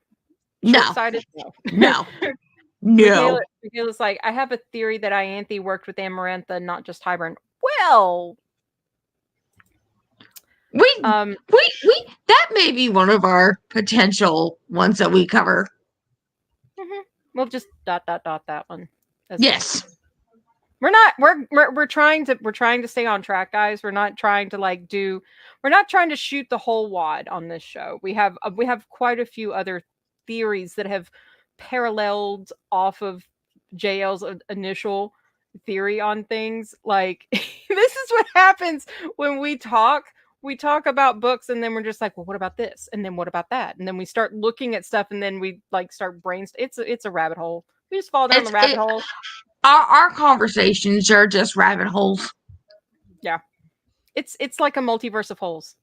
No. Short-sighted? No. No. Michaela's like, I have a theory that Ianthe worked with Amarantha, not just Hybern. Well, we that may be one of our potential ones that we cover. We'll just ... that one. Yes. We're trying to stay on track, guys. We're not trying to shoot the whole wad on this show. We have quite a few other theories that have paralleled off of JL's initial theory on things. Like, this is what happens when we talk about books, and then we're just like, well, what about this? And then what about that? And then we start looking at stuff, and then we like start brainstorming. It's a rabbit hole. We just fall down the rabbit hole. Our conversations are just rabbit holes. Yeah. It's like a multiverse of holes.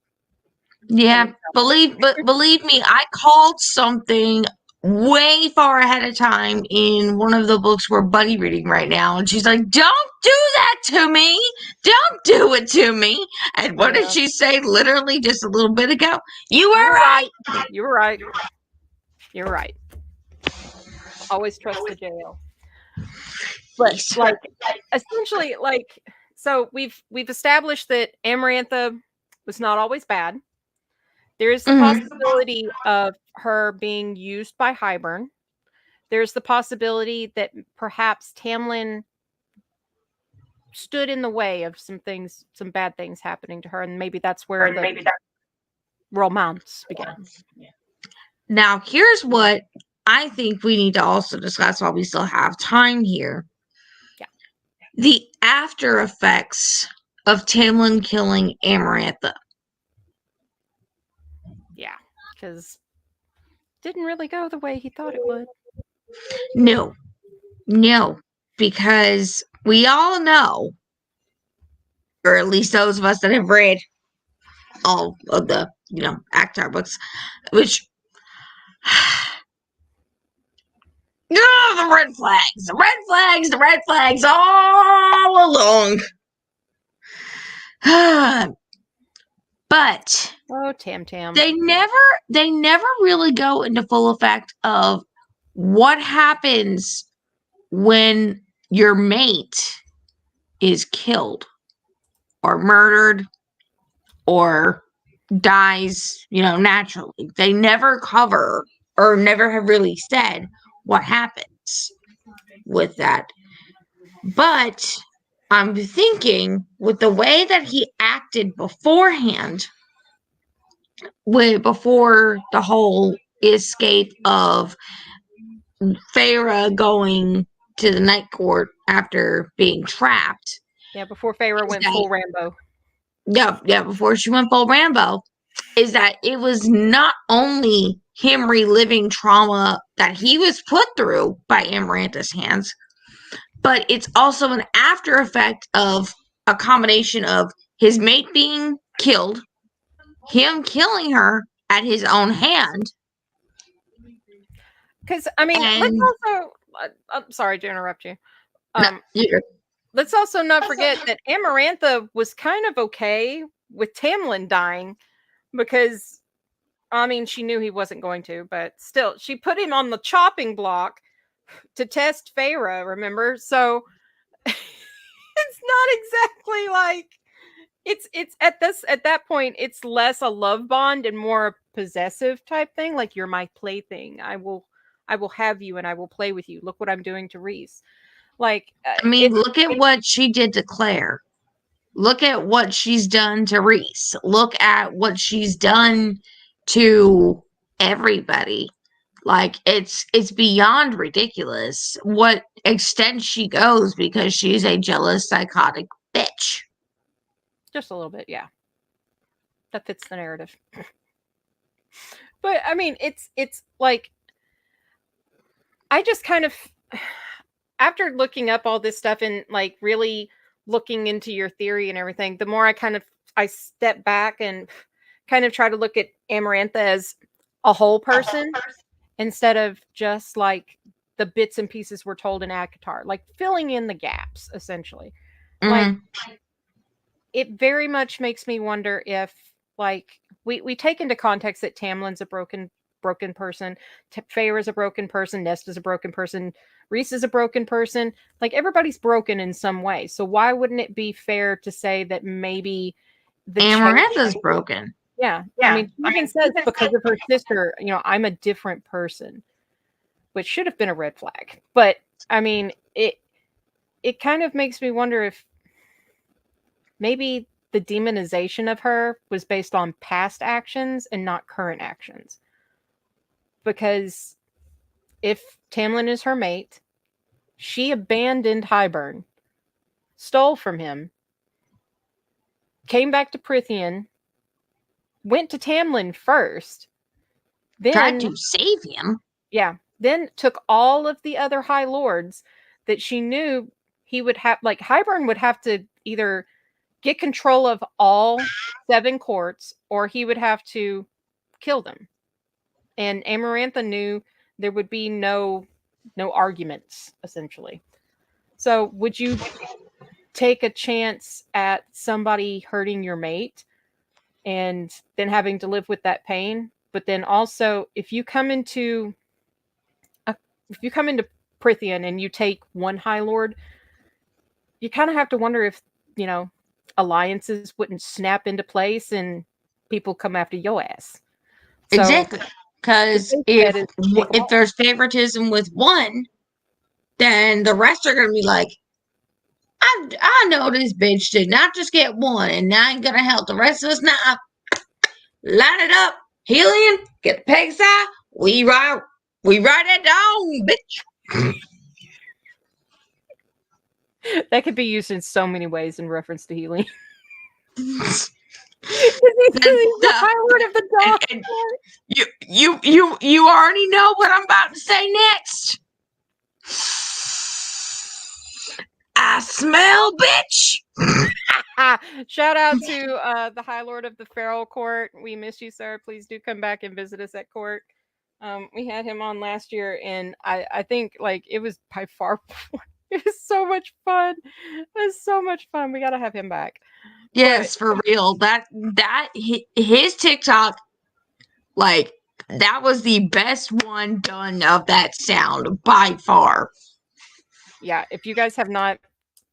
Yeah. Believe me, I called something way far ahead of time in one of the books we're buddy reading right now, and she's like, don't do that to me, don't do it to me. And what did she say literally just a little bit ago? You were right. You were right. You're right. Always trust the JL. But like, essentially, like, so we've established that Amarantha was not always bad. There is the possibility of her being used by Hybern. There's the possibility that perhaps Tamlin stood in the way of some bad things happening to her, and maybe that's where the romance began. Now, here's what I think we need to also discuss while we still have time here. Yeah. The after effects of Tamlin killing Amarantha. Yeah, because it didn't really go the way he thought it would. No, because we all know, or at least those of us that have read all of the, ACOTAR books, which, the red flags all along. But Tam, they never really go into full effect of what happens when your mate is killed or murdered or dies, naturally. They never cover or never have really said what happens with that. But I'm thinking with the way that he acted beforehand, before the whole escape of Feyre going to the Night Court after being trapped. Yeah, before Feyre went full Rambo. Yeah, before she went full Rambo, is that it was not only him reliving trauma that he was put through by Amarantha's hands, but it's also an after effect of a combination of his mate being killed, him killing her at his own hand. Because, I mean, let's also... I'm sorry to interrupt you. Let's also not forget that Amarantha was kind of okay with Tamlin dying because, I mean, she knew he wasn't going to, but still, she put him on the chopping block to test Feyre, remember? So it's not exactly like it's at that point, it's less a love bond and more a possessive type thing. Like, you're my plaything. I will have you and I will play with you. Look what I'm doing to Rhys. Like, I mean, look at what she did to Claire. Look at what she's done to Rhys. Look at what she's done to everybody. Like it's beyond ridiculous what extent she goes because she's a jealous, psychotic bitch. Just a little bit, yeah. That fits the narrative. But I mean, it's like I just kind of after looking up all this stuff and like really looking into your theory and everything, the more I step back and kind of try to look at Amarantha as a whole person instead of just like the bits and pieces we're told in Akatar, like filling in the gaps essentially. Like it very much makes me wonder if like we take into context that Tamlin's a broken person, Feyre's a broken person, Nesta's a broken person, Reese is a broken person. Like everybody's broken in some way. So why wouldn't it be fair to say that maybe the Amarantha's broken. Yeah. I mean, she even says because of her sister, you know, I'm a different person, which should have been a red flag. But I mean, it kind of makes me wonder if maybe the demonization of her was based on past actions and not current actions. Because if Tamlin is her mate, she abandoned Hybern, stole from him, came back to Prithian, went to Tamlin first, then tried to save him. Yeah, then took all of the other High Lords that she knew he would have, like Hybern would have to either get control of all 7 courts or he would have to kill them. And Amarantha knew there would be no arguments essentially. So, would you take a chance at somebody hurting your mate and then having to live with that pain? But then also, if you come into Prithian and you take one High Lord, you kind of have to wonder if, you know, alliances wouldn't snap into place and people come after your ass. So, exactly. Because if there's favoritism with one, then the rest are gonna be like, I know this bitch did not just get one, and I ain't gonna help the rest of us now. Line it up, Helion, get the peg side. We ride that dog, bitch. That could be used in so many ways in reference to healing. He's the High Lord of the dog. You already know what I'm about to say next. I smell, bitch. Shout out to the High Lord of the Feral Court. We miss you, sir. Please do come back and visit us at court. We had him on last year, and I think like it was by far. It was so much fun. It was so much fun. We got to have him back. Yes, for real. That his TikTok, like that was the best one done of that sound by far. Yeah, if you guys have not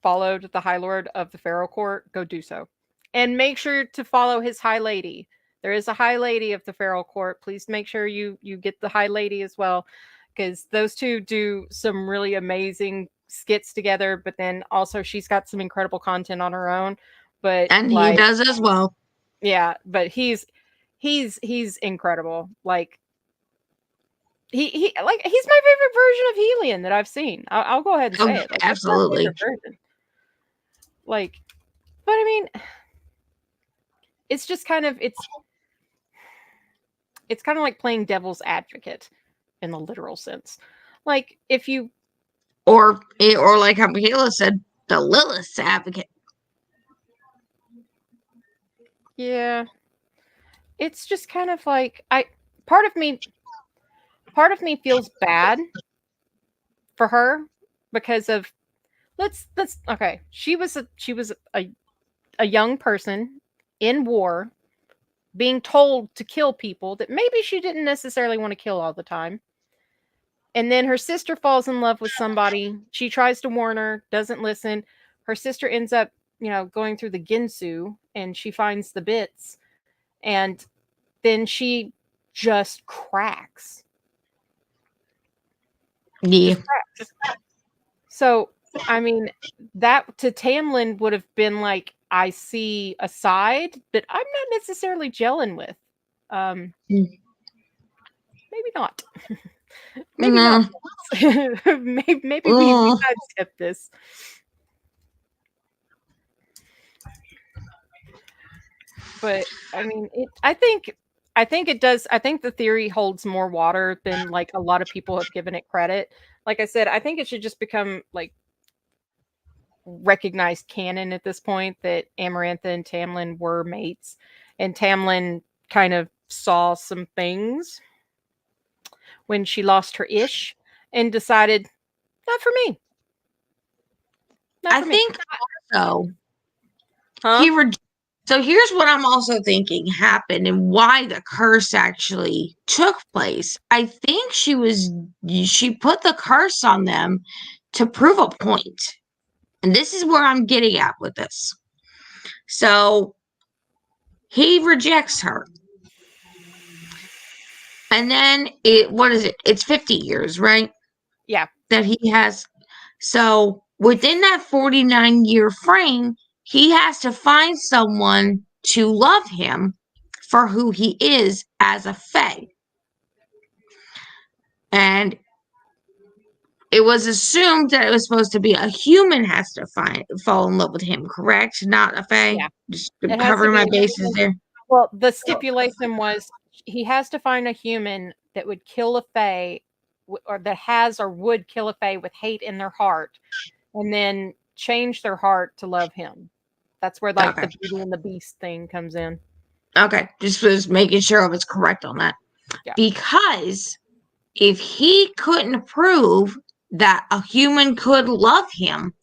followed the High Lord of the Feral Court, go do so. And make sure to follow his High Lady. There is a High Lady of the Feral Court. Please make sure you get the High Lady as well, because those two do some really amazing skits together, but then also she's got some incredible content on her own. But and he does as well. Yeah, but he's incredible. Like he's my favorite version of Helion that I've seen. I'll go ahead and say it. Like, absolutely. Like, but I mean, it's just kind of it's kind of like playing devil's advocate in the literal sense. Like if you or like how Michaela said, the Lilith's advocate. Yeah. It's just kind of like part of me feels bad for her because of let's okay. She was a young person in war being told to kill people that maybe she didn't necessarily want to kill all the time. And then her sister falls in love with somebody. She tries to warn her, doesn't listen. Her sister ends up, you know, going through the Ginsu and she finds the bits. And then she just cracks. Yeah. So, I mean, that to Tamlin would have been like, I see a side that I'm not necessarily gelling with. Maybe not. Maybe not. Mm, Maybe we mm. sidestep this. But I mean, I think it does. I think the theory holds more water than like a lot of people have given it credit. Like I said, I think it should just become like recognized canon at this point that Amarantha and Tamlin were mates, and Tamlin kind of saw some things when she lost her ish and decided, not for me, not I for me. think also Huh? he re- so here's what I'm also thinking happened and why the curse actually took place. I think she put the curse on them to prove a point. And this is where I'm getting at with this. So he rejects her. And then what is it? It's 50 years, right? Yeah. That he has. So within that 49-year frame, he has to find someone to love him for who he is as a fae. And it was assumed that it was supposed to be a human has to fall in love with him, correct? Not a fae. Yeah. Just It has to covering be my a bases human. there. Well, the stipulation was he has to find a human that would kill a fae, or that has or would kill a fae with hate in their heart, and then change their heart to love him. That's where like Okay. the Beauty and the Beast thing comes in. Okay. Just was making sure I was correct on that. Yeah. Because if he couldn't prove that a human could love him,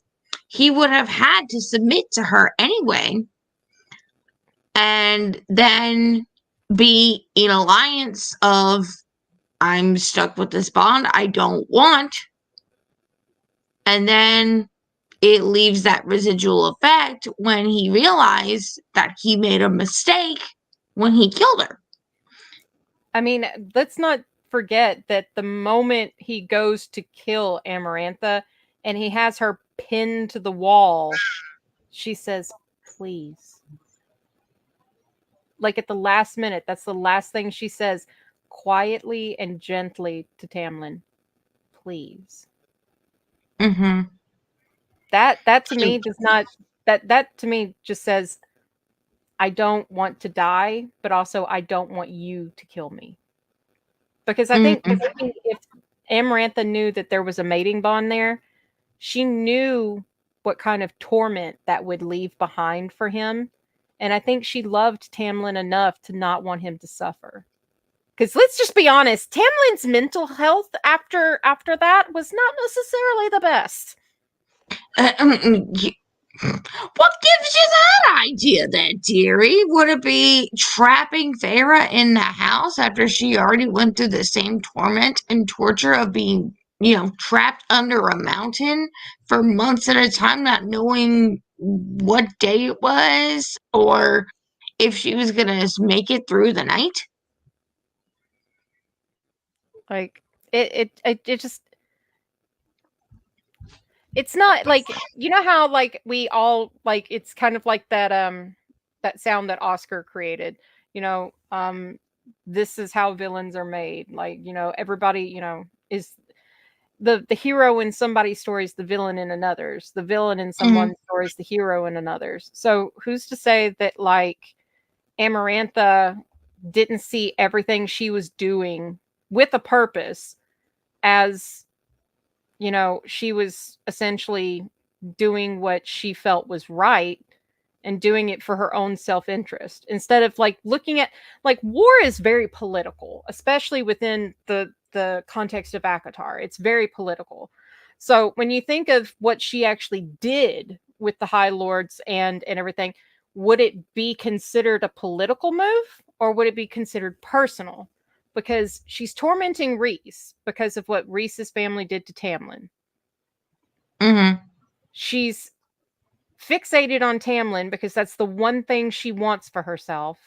he would have had to submit to her anyway and then be in alliance of I'm stuck with this bond I don't want, and then it leaves that residual effect when he realized that he made a mistake when he killed her. I mean, let's not forget that the moment he goes to kill Amarantha and he has her pinned to the wall, she says, "Please." Like at the last minute, that's the last thing she says quietly and gently to Tamlin. "Please." Mm-hmm. That to me does not, that to me just says, I don't want to die, but also I don't want you to kill me. Because I think Mm-hmm. if Amarantha knew that there was a mating bond there, she knew what kind of torment that would leave behind for him. And I think she loved Tamlin enough to not want him to suffer. Because let's just be honest, Tamlin's mental health after that was not necessarily the best. What gives you that idea then, dearie? Would it be trapping Farah in the house after she already went through the same torment and torture of being, trapped under a mountain for months at a time, not knowing what day it was or if she was going to make it through the night? Like it just, it's not like, you know how like we all like, it's kind of like that sound that Oscar created, you know, this is how villains are made. Like, everybody, is the hero in somebody's story is the villain in another's. The villain in Mm-hmm. someone's story is the hero in another's. So who's to say that like Amarantha didn't see everything she was doing with a purpose as, she was essentially doing what she felt was right and doing it for her own self-interest instead of like looking at, like, war is very political, especially within the context of Akatar. It's very political. So when you think of what she actually did with the High Lords and everything, would it be considered a political move or would it be considered personal? Because she's tormenting Reese because of what Reese's family did to Tamlin. Mm-hmm. She's fixated on Tamlin because that's the one thing she wants for herself.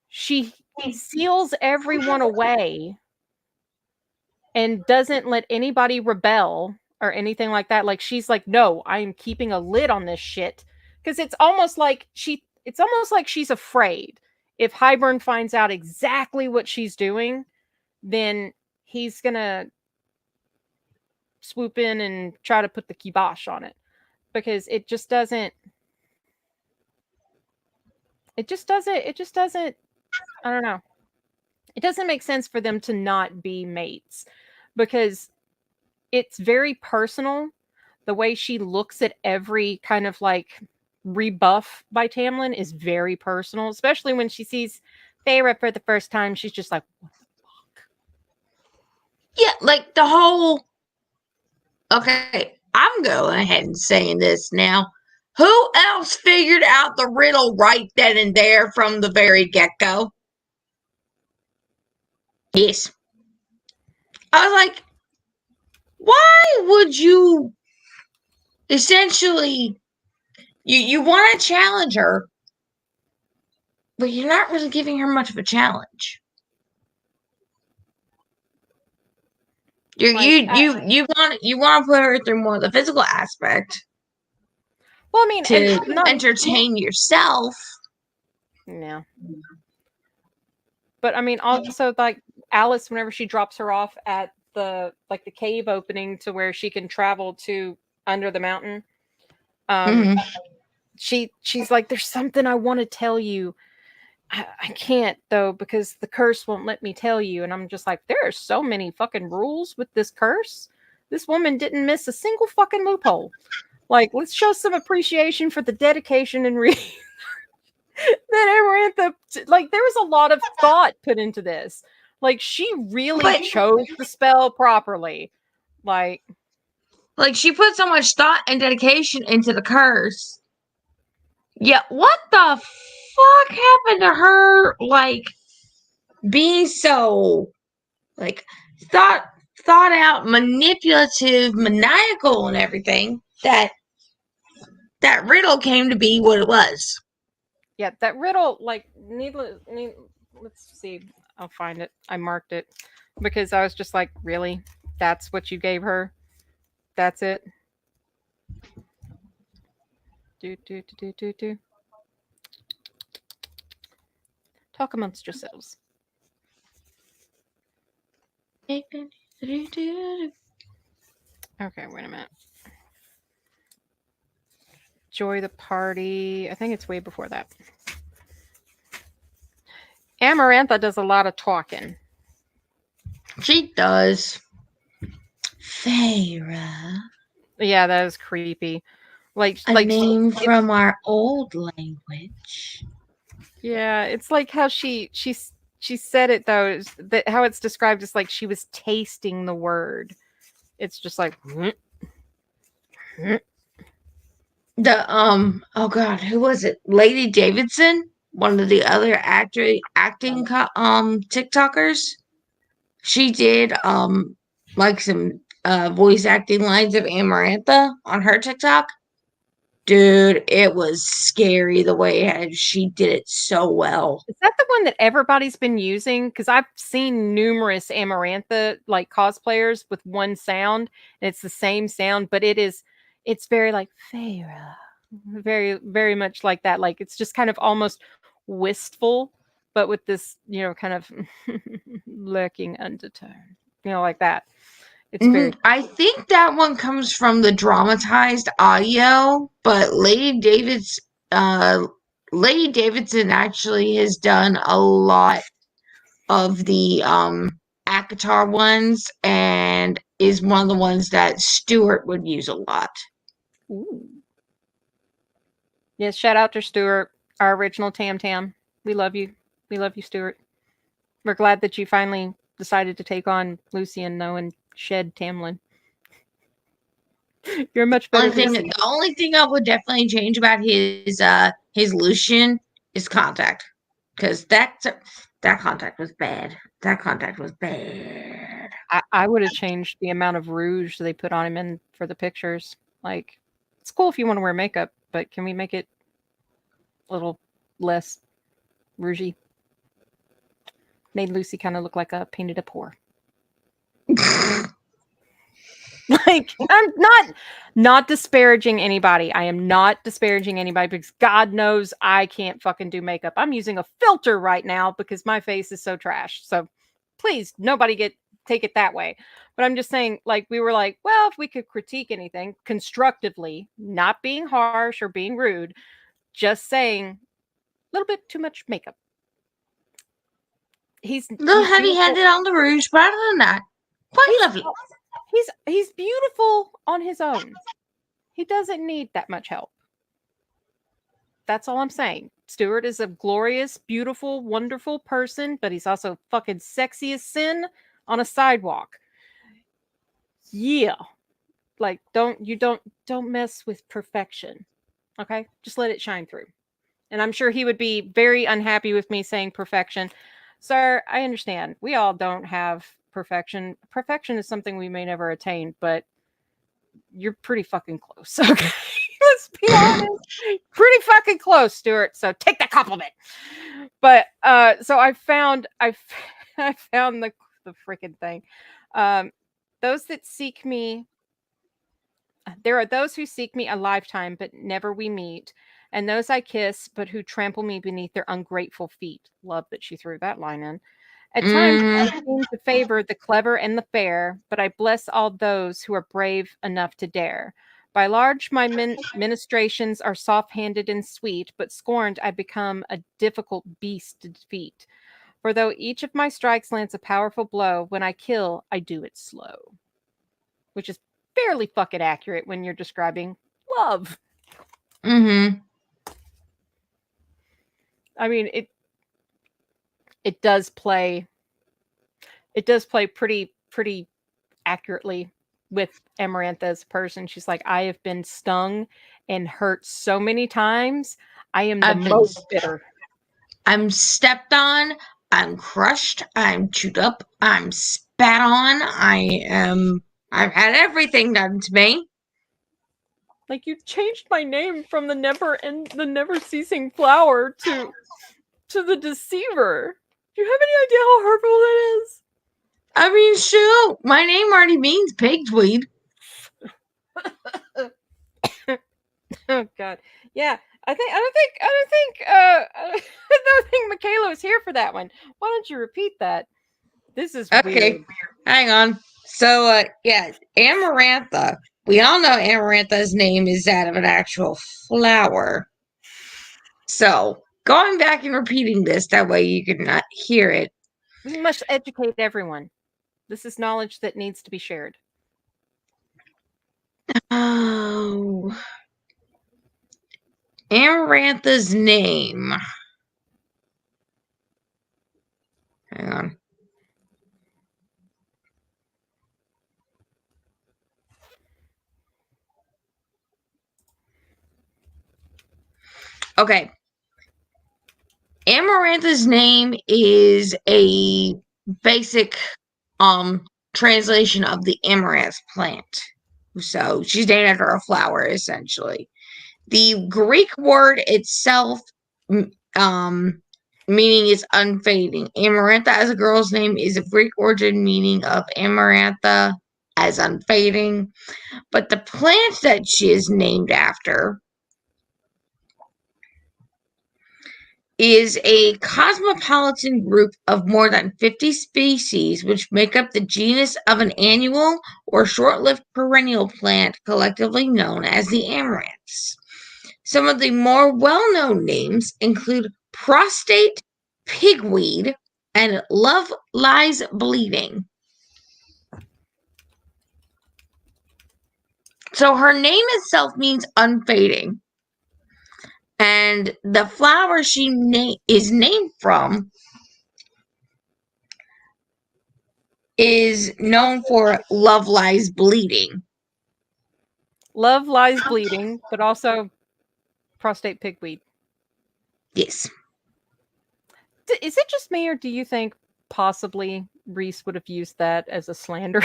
She seals everyone away and doesn't let anybody rebel or anything like that. Like she's like, no, I am keeping a lid on this shit. Because it's almost like she's afraid if Hybern finds out exactly what she's doing, then he's gonna swoop in and try to put the kibosh on it, because it just doesn't I don't know. It doesn't make sense for them to not be mates, because it's very personal. The way she looks at every kind of like rebuff by Tamlin is very personal, especially when she sees Feyre for the first time. She's just like, Yeah, like the whole. Okay, I'm going ahead and saying this now. Who else figured out the riddle right then and there from the very get-go? Yes. I was like, why would you essentially you want to challenge her, but you're not really giving her much of a challenge. You want to put her through more of the physical aspect. well, I mean, to entertain yourself. Yeah. But I mean, also like Alice, whenever she drops her off at the cave opening to where she can travel to under the mountain, she's like, "There's something I want to tell you. I can't though because the curse won't let me tell you." And I'm just like, there are so many fucking rules with this curse. This woman didn't miss a single fucking loophole. Like, let's show some appreciation for the dedication and that Amarantha, like, there was a lot of thought put into this. Like, she really chose the spell properly. Like she put so much thought and dedication into the curse. Yeah, what the fuck happened to her? Like, being so, like, thought out, manipulative, maniacal, and everything, that riddle came to be what it was. Yeah, that riddle, like, let's see. I'll find it. I marked it because I was just like, really? That's what you gave her? That's it? Do. Talk amongst yourselves. Okay, wait a minute. Joy the party. I think it's way before that. Amarantha does a lot of talking. She does. Feyre. Yeah, that is creepy. Like name from our old language. Yeah, it's like how she said it though. That how it's described is like she was tasting the word. It's just like the oh god, who was it? Lady Davidson, one of the other acting TikTokers. She did like some voice acting lines of Amarantha on her TikTok. Dude, it was scary the way she did it so well. Is that the one that everybody's been using? Because I've seen numerous Amarantha like cosplayers with one sound, and it's the same sound, but it's very like Feyre, very very much like that. Like it's just kind of almost wistful, but with this kind of lurking undertone, like that. It's very. I think that one comes from the dramatized audio, but Lady Davidson actually has done a lot of the ACOTAR ones and is one of the ones that Stuart would use a lot. Ooh. Yes, shout out to Stuart, our original Tam Tam. We love you. We love you, Stuart. We're glad that you finally decided to take on Lucian, though, and shed Tamlin. You're much better. The only thing I would definitely change about his Lucian is contact, because that contact was bad. That contact was bad. I would have changed the amount of rouge they put on him in for the pictures. Like, it's cool if you want to wear makeup, but can we make it a little less rougey? Made Lucy kind of look like a painted up whore. Like, I'm not disparaging anybody. I am not disparaging anybody because God knows I can't fucking do makeup. I'm using a filter right now because my face is so trash. So please, nobody get take it that way. But I'm just saying, like, we were like, well, if we could critique anything constructively, not being harsh or being rude, just saying a little bit too much makeup. A little He's beautiful. heavy-handed on the rouge, but other than that, quite He's lovely. he's beautiful on his own. He doesn't need that much help. That's all I'm saying. Stuart is a glorious, beautiful, wonderful person, but he's also fucking sexy as sin on a sidewalk. Yeah. Like don't mess with perfection. Okay? Just let it shine through. And I'm sure he would be very unhappy with me saying perfection. Sir, I understand. We all don't have perfection. Perfection is something we may never attain, but you're pretty fucking close. Okay. Let's be honest. Pretty fucking close, Stuart. So take the compliment. But so I found the freaking thing. Um those that seek me, there are those who seek me a lifetime, but never we meet, and those I kiss, but who trample me beneath their ungrateful feet. Love that she threw that line in. At times I Mm-hmm. seem to favor the clever and the fair, but I bless all those who are brave enough to dare. By large, my ministrations are soft handed and sweet, but scorned, I become a difficult beast to defeat. For though each of my strikes lands a powerful blow, when I kill, I do it slow. Which is fairly fucking accurate when you're describing love. Mm-hmm. I mean, it does play pretty accurately with Amarantha as a person. She's like, I have been stung and hurt so many times. I am the I've been most bitter. I'm stepped on, I'm crushed, I'm chewed up, I'm spat on, I've had everything done to me. Like, you changed my name from the never ceasing flower to the deceiver. Do you have any idea how hurtful that is? I mean, shoot, my name already means pigweed. Oh God, yeah. I don't think Michaela was here for that one. Why don't you repeat that? This is Okay, weird. hang on. So, yeah, Amarantha. We all know Amarantha's name is that of an actual flower. So, going back and repeating this, that way you can not hear it. We must educate everyone. This is knowledge that needs to be shared. Oh, Amarantha's name. Hang on. Okay. Amarantha's name is a basic translation of the amaranth plant. So she's named after a flower, essentially. The Greek word itself, meaning is unfading. Amarantha as a girl's name is a Greek origin meaning of amarantha as unfading. But the plant that she is named after is a cosmopolitan group of more than 50 species which make up the genus of an annual or short-lived perennial plant collectively known as the amaranths. Some of the more well-known names include prostate pigweed and love lies bleeding. So her name itself means unfading. And the flower she is named from is known for love lies bleeding. Love lies bleeding, but also prostate pigweed. Yes. Is it just me, or do you think possibly Reese would have used that as a slander?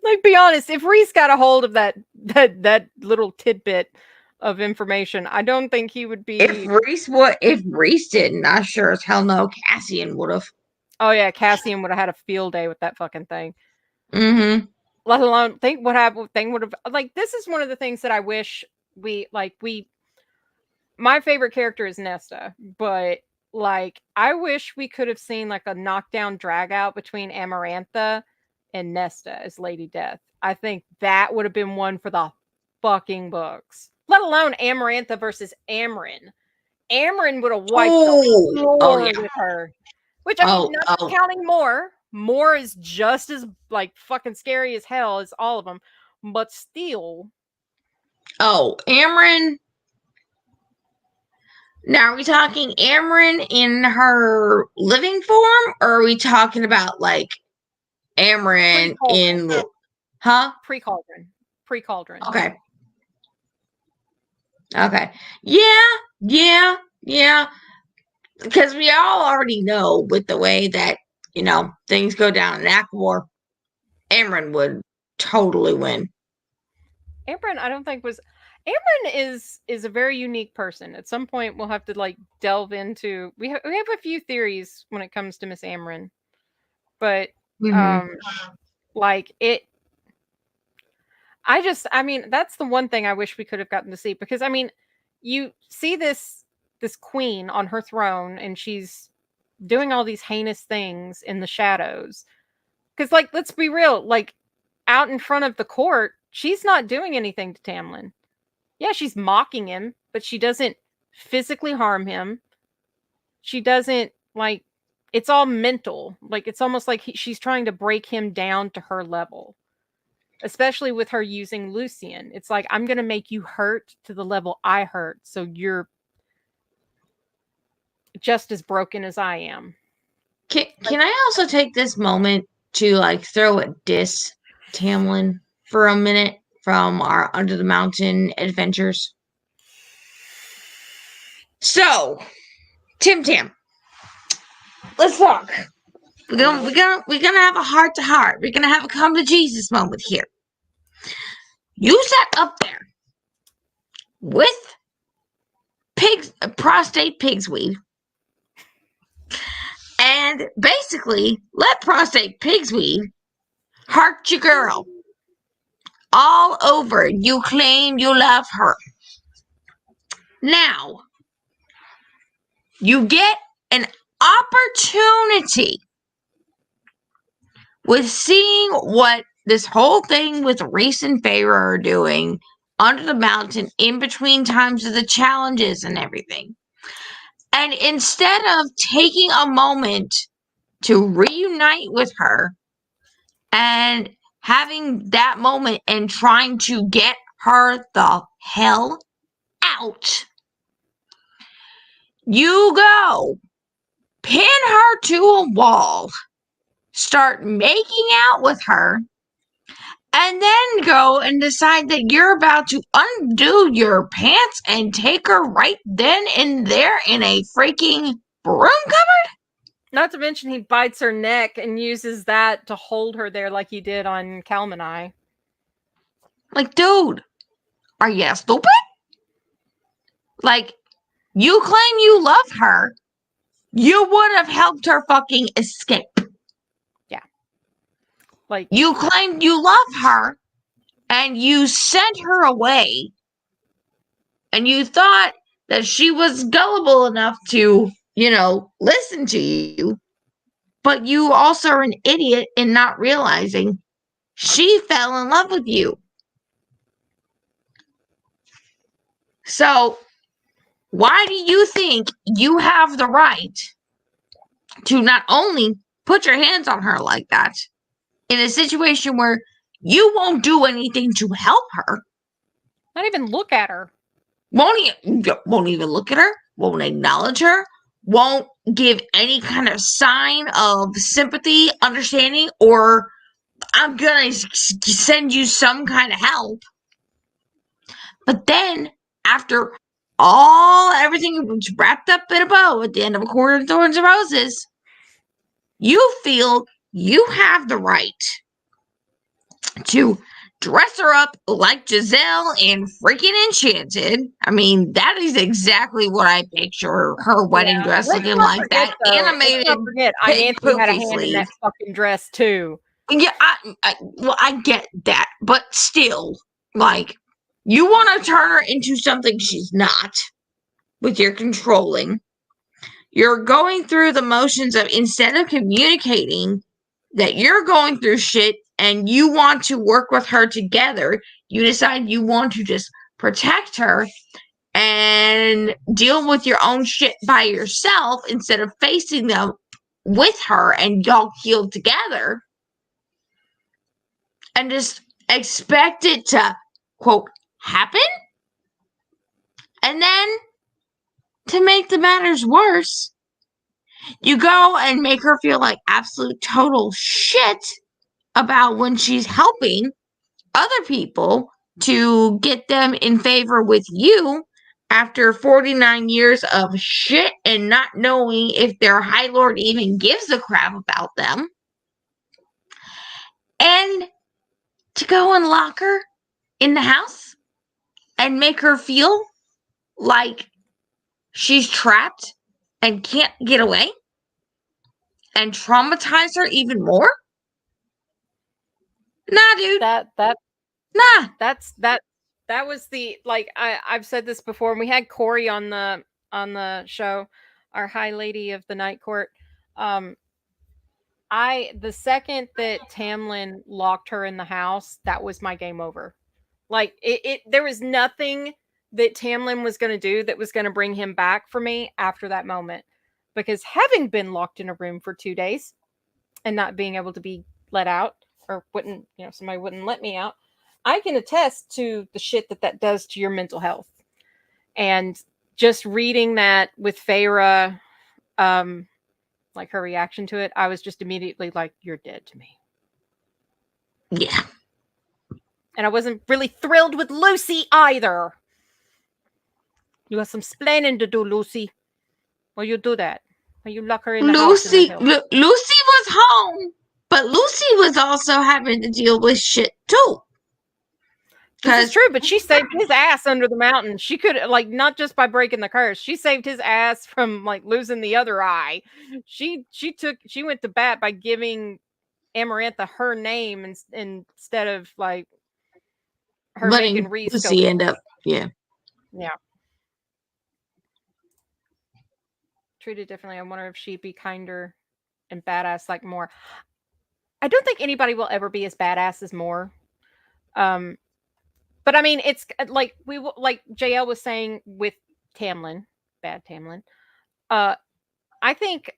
Like, be honest, if Reese got a hold of that little tidbit of information, I don't think he would be. If Reese didn't, I sure as hell know Cassian would have. Oh yeah, Cassian would have had a field day with that fucking thing. Mm-hmm. Let alone think what happened. Thing would have, like, this is one of the things that I wish we. My favorite character is Nesta, but like, I wish we could have seen like a knockdown drag out between Amarantha and Nesta as Lady Death. I think that would have been one for the fucking books. Let alone Amarantha versus Amarin. Amarin would have wiped the floor yeah. with her. Which, I mean, not counting Moore. Moore is just as like fucking scary as hell as all of them, but still. Oh, Amarin. Now, are we talking Amarin in her living form, or are we talking about like Amarin in, huh? Pre-Cauldron. Pre-Cauldron. Okay. Okay. Yeah. Because we all already know with the way that, you know, things go down in Act War, Amarin would totally win. Amarin, I don't think was. Amarin is a very unique person. At some point, we'll have to like delve into. We have a few theories when it comes to Miss Amarin, but like it. I mean, that's the one thing I wish we could have gotten to see, because I mean, you see this queen on her throne and she's doing all these heinous things in the shadows. Because, like, let's be real, like, out in front of the court, she's not doing anything to Tamlin. Yeah, she's mocking him, but she doesn't physically harm him. She doesn't, like, it's all mental. Like, it's almost like she's trying to break him down to her level. Especially with her using Lucian. It's like, I'm going to make you hurt to the level I hurt, so you're just as broken as I am. Can I also take this moment to like throw a diss Tamlin for a minute from our Under the Mountain adventures? So, Tim Tam, let's talk. We're gonna have a heart to heart. We're gonna have a come to Jesus moment here. You sat up there with prostate pigsweed, and basically let prostate pigsweed hurt your girl all over. You claim you love her. Now, you get an opportunity with seeing what this whole thing with Reese and Feyre are doing under the mountain in between times of the challenges and everything. And instead of taking a moment to reunite with her and having that moment and trying to get her the hell out, you go pin her to a wall, start making out with her, and then go and decide that you're about to undo your pants and take her right then and there in a freaking broom cupboard? Not to mention he bites her neck and uses that to hold her there like he did on Kalmanai. Like, dude, are you stupid? Like, you claim you love her. You would have helped her fucking escape. Yeah. Like, you claimed you love her and you sent her away. And you thought that she was gullible enough to, you know, listen to you. But you also are an idiot in not realizing she fell in love with you. So, why do you think you have the right to not only put your hands on her like that in a situation where you won't do anything to help her? Not even look at her. Won't even look at her, won't acknowledge her, won't give any kind of sign of sympathy, understanding, or I'm gonna send you some kind of help. But then, after everything was wrapped up in a bow at the end of A Court of Thorns and Roses, you feel you have the right to dress her up like Giselle and freaking Enchanted. I mean, that is exactly what I picture her wedding dress looking like. That animated. Let's not forget, Nancy had a hand in that fucking dress too. Yeah, I get that, but still, like, you want to turn her into something she's not with your controlling. you're going through the motions of, instead of communicating that you're going through shit and you want to work with her together, you decide you want to just protect her and deal with your own shit by yourself instead of facing them with her and y'all heal together, and just expect it to, quote, happen. And then, to make the matters worse, you go and make her feel like absolute total shit about when she's helping other people to get them in favor with you after 49 years of shit and not knowing if their High Lord even gives a crap about them. And to go and lock her in the house and make her feel like she's trapped and can't get away and traumatize her even more? Nah, dude. Nah. That was the, like, I've said this before, and we had Corey on the show, our High Lady of the Night Court. The second that Tamlin locked her in the house, that was my game over. Like, there was nothing that Tamlin was going to do that was going to bring him back for me after that moment. Because having been locked in a room for 2 days and not being able to be let out, or somebody wouldn't let me out, I can attest to the shit that does to your mental health. And just reading that with Feyre, like her reaction to it, I was just immediately like, you're dead to me. Yeah. And I wasn't really thrilled with Lucy either. You got some splaining to do, Lucy. Well, you do that. Well, you lock her in the house. Lucy was home, but Lucy was also having to deal with shit too. This is true, but she saved his ass under the mountain. She could, like, not just by breaking the curse. She saved his ass from, like, losing the other eye. She went to bat by giving Amarantha her name instead of, like, her making Reese Lucy end up. Yeah. Treated differently. I wonder if she'd be kinder and badass like Mor. I don't think anybody will ever be as badass as Mor. But I mean, it's like like JL was saying with Tamlin, bad Tamlin. I think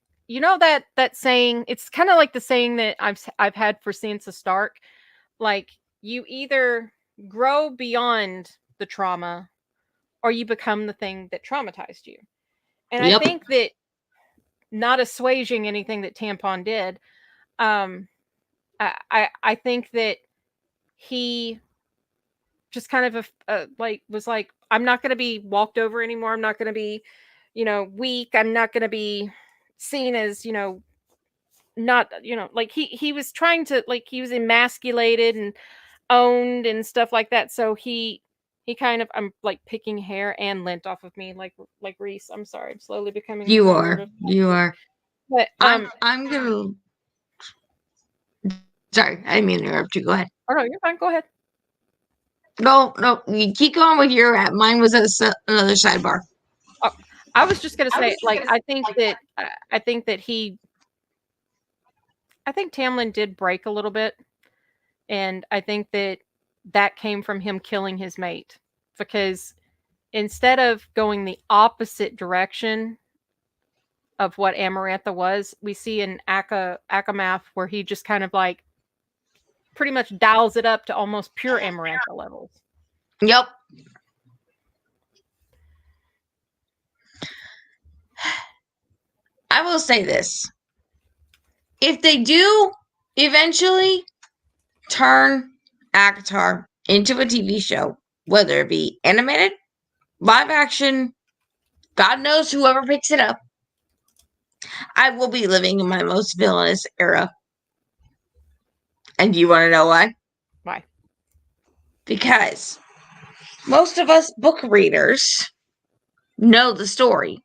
that saying. It's kind of like the saying that I've had for Sansa Stark. Like, you either grow beyond the trauma, or you become the thing that traumatized you. And I think that, not assuaging anything that Tampon did, I think that he just kind of was like, I'm not going to be walked over anymore. I'm not going to be, weak. I'm not going to be seen as, not, like he was trying to, like, he was emasculated and owned and stuff like that. So he kind of, I'm like picking hair and lint off of me, like Reese. I'm sorry, I'm slowly becoming. You are. But I'm gonna. Sorry, I didn't mean to interrupt you. Go ahead. Oh no, you're fine. Go ahead. No, you keep going with your rap. Mine was another sidebar. Oh, I was just gonna say, like, I think Tamlin did break a little bit, and I think that came from him killing his mate, because instead of going the opposite direction of what Amarantha was, we see in Akamath where he just kind of like pretty much dials it up to almost pure Amarantha levels. Yep. I will say this. If they do eventually turn ACOTAR into a TV show, whether it be animated, live action, God knows whoever picks it up, I will be living in my most villainous era. And you want to know why? Why? Because most of us book readers know the story.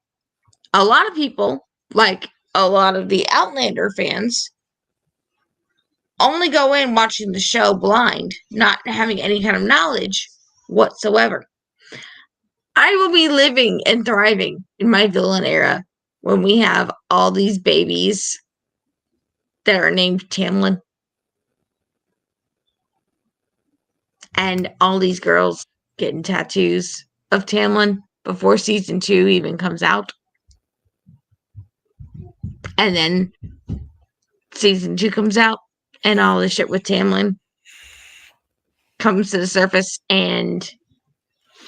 A lot of people, like a lot of the Outlander fans, only go in watching the show blind, not having any kind of knowledge whatsoever. I will be living and thriving in my villain era when we have all these babies that are named Tamlin and all these girls getting tattoos of Tamlin before season 2 even comes out. And then season 2 comes out and all the shit with Tamlin comes to the surface, and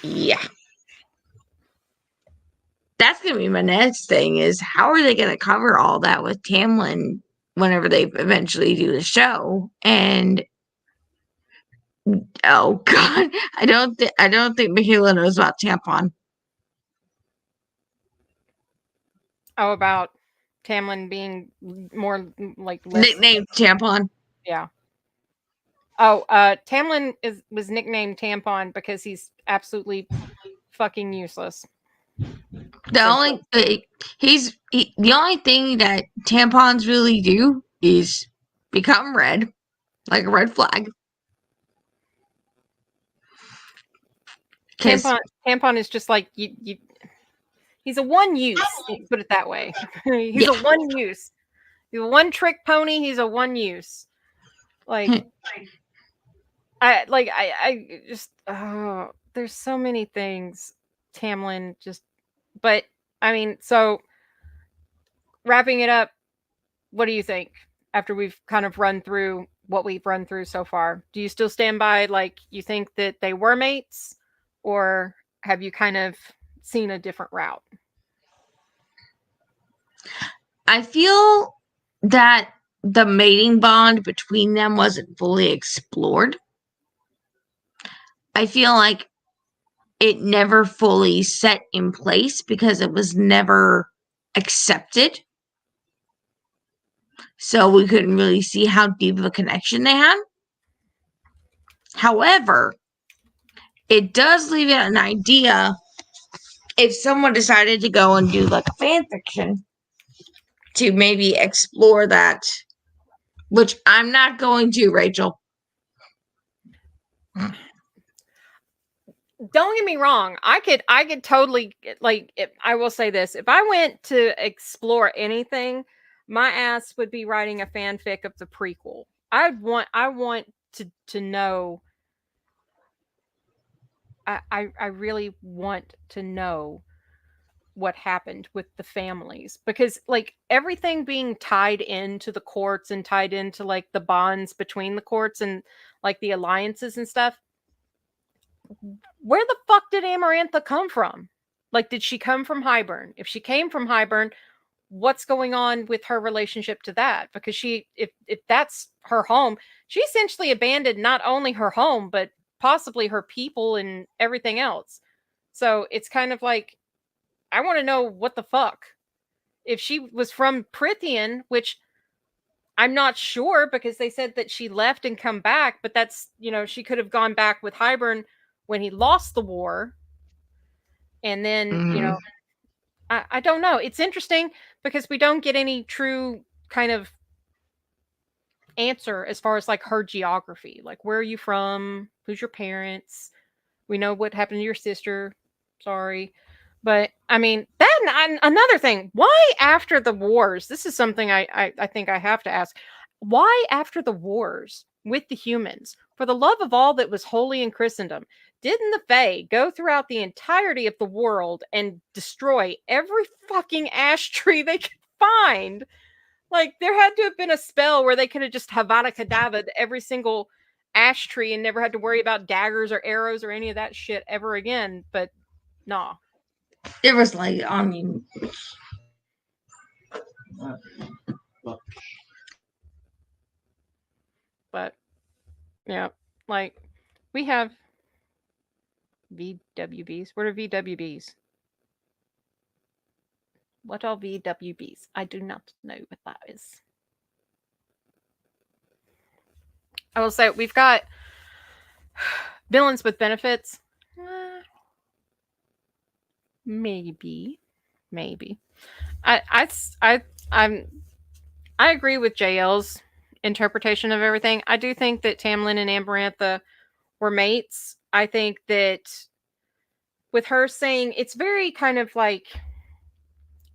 yeah. That's going to be my next thing, is how are they going to cover all that with Tamlin whenever they eventually do the show? And oh god, I don't think Michaela knows about tampon. Oh, about Tamlin being more like less. Nicknamed tampon. Yeah. Oh, Tamlin was nicknamed Tampon because he's absolutely fucking useless. The only the only thing that tampons really do is become red, like a red flag. Tampon is just like you. He's a one use. Let's put it that way. He's a one use. He's a one trick pony. He's a one use. Like I just there's so many things Tamlin just, but I mean, so wrapping it up, what do you think after we've kind of run through what we've run through so far? Do you still stand by, like, you think that they were mates, or have you kind of seen a different route? I feel that the mating bond between them wasn't fully explored. I feel like it never fully set in place because it was never accepted. So we couldn't really see how deep of a connection they had. However, it does leave it an idea if someone decided to go and do like a fan fiction to maybe explore that, which I'm not going to, Rachel. Don't get me wrong. I could totally, like, I will say this. If I went to explore anything, my ass would be writing a fanfic of the prequel. I want to know. I really want to know what happened with the families, because like everything being tied into the courts and tied into like the bonds between the courts and like the alliances and stuff. Where the fuck did Amarantha come from? Like, did she come from Highburn? If she came from Highburn, what's going on with her relationship to that? Because she, if that's her home, she essentially abandoned not only her home, but possibly her people and everything else. So it's kind of like, I want to know what the fuck. If she was from Prithian, which I'm not sure because they said that she left and come back, but that's, she could have gone back with Highburn when he lost the war. And then, I don't know. It's interesting because we don't get any true kind of answer as far as like her geography. Like, where are you from? Who's your parents? We know what happened to your sister. Sorry. But I mean, then another thing, why after the wars? This is something I think I have to ask. Why after the wars with the humans, for the love of all that was holy in Christendom, didn't the Fae go throughout the entirety of the world and destroy every fucking ash tree they could find? Like, there had to have been a spell where they could have just Havana Kedava'd every single ash tree and never had to worry about daggers or arrows or any of that shit ever again. But nah. It was like, I mean, But yeah, like, we have VWBs. What are VWBs? What are VWBs? I do not know what that is. I will say we've got villains with benefits. Maybe. I agree with JL's interpretation of everything. I do think that Tamlin and Amarantha were mates. I think that with her saying, it's very kind of like,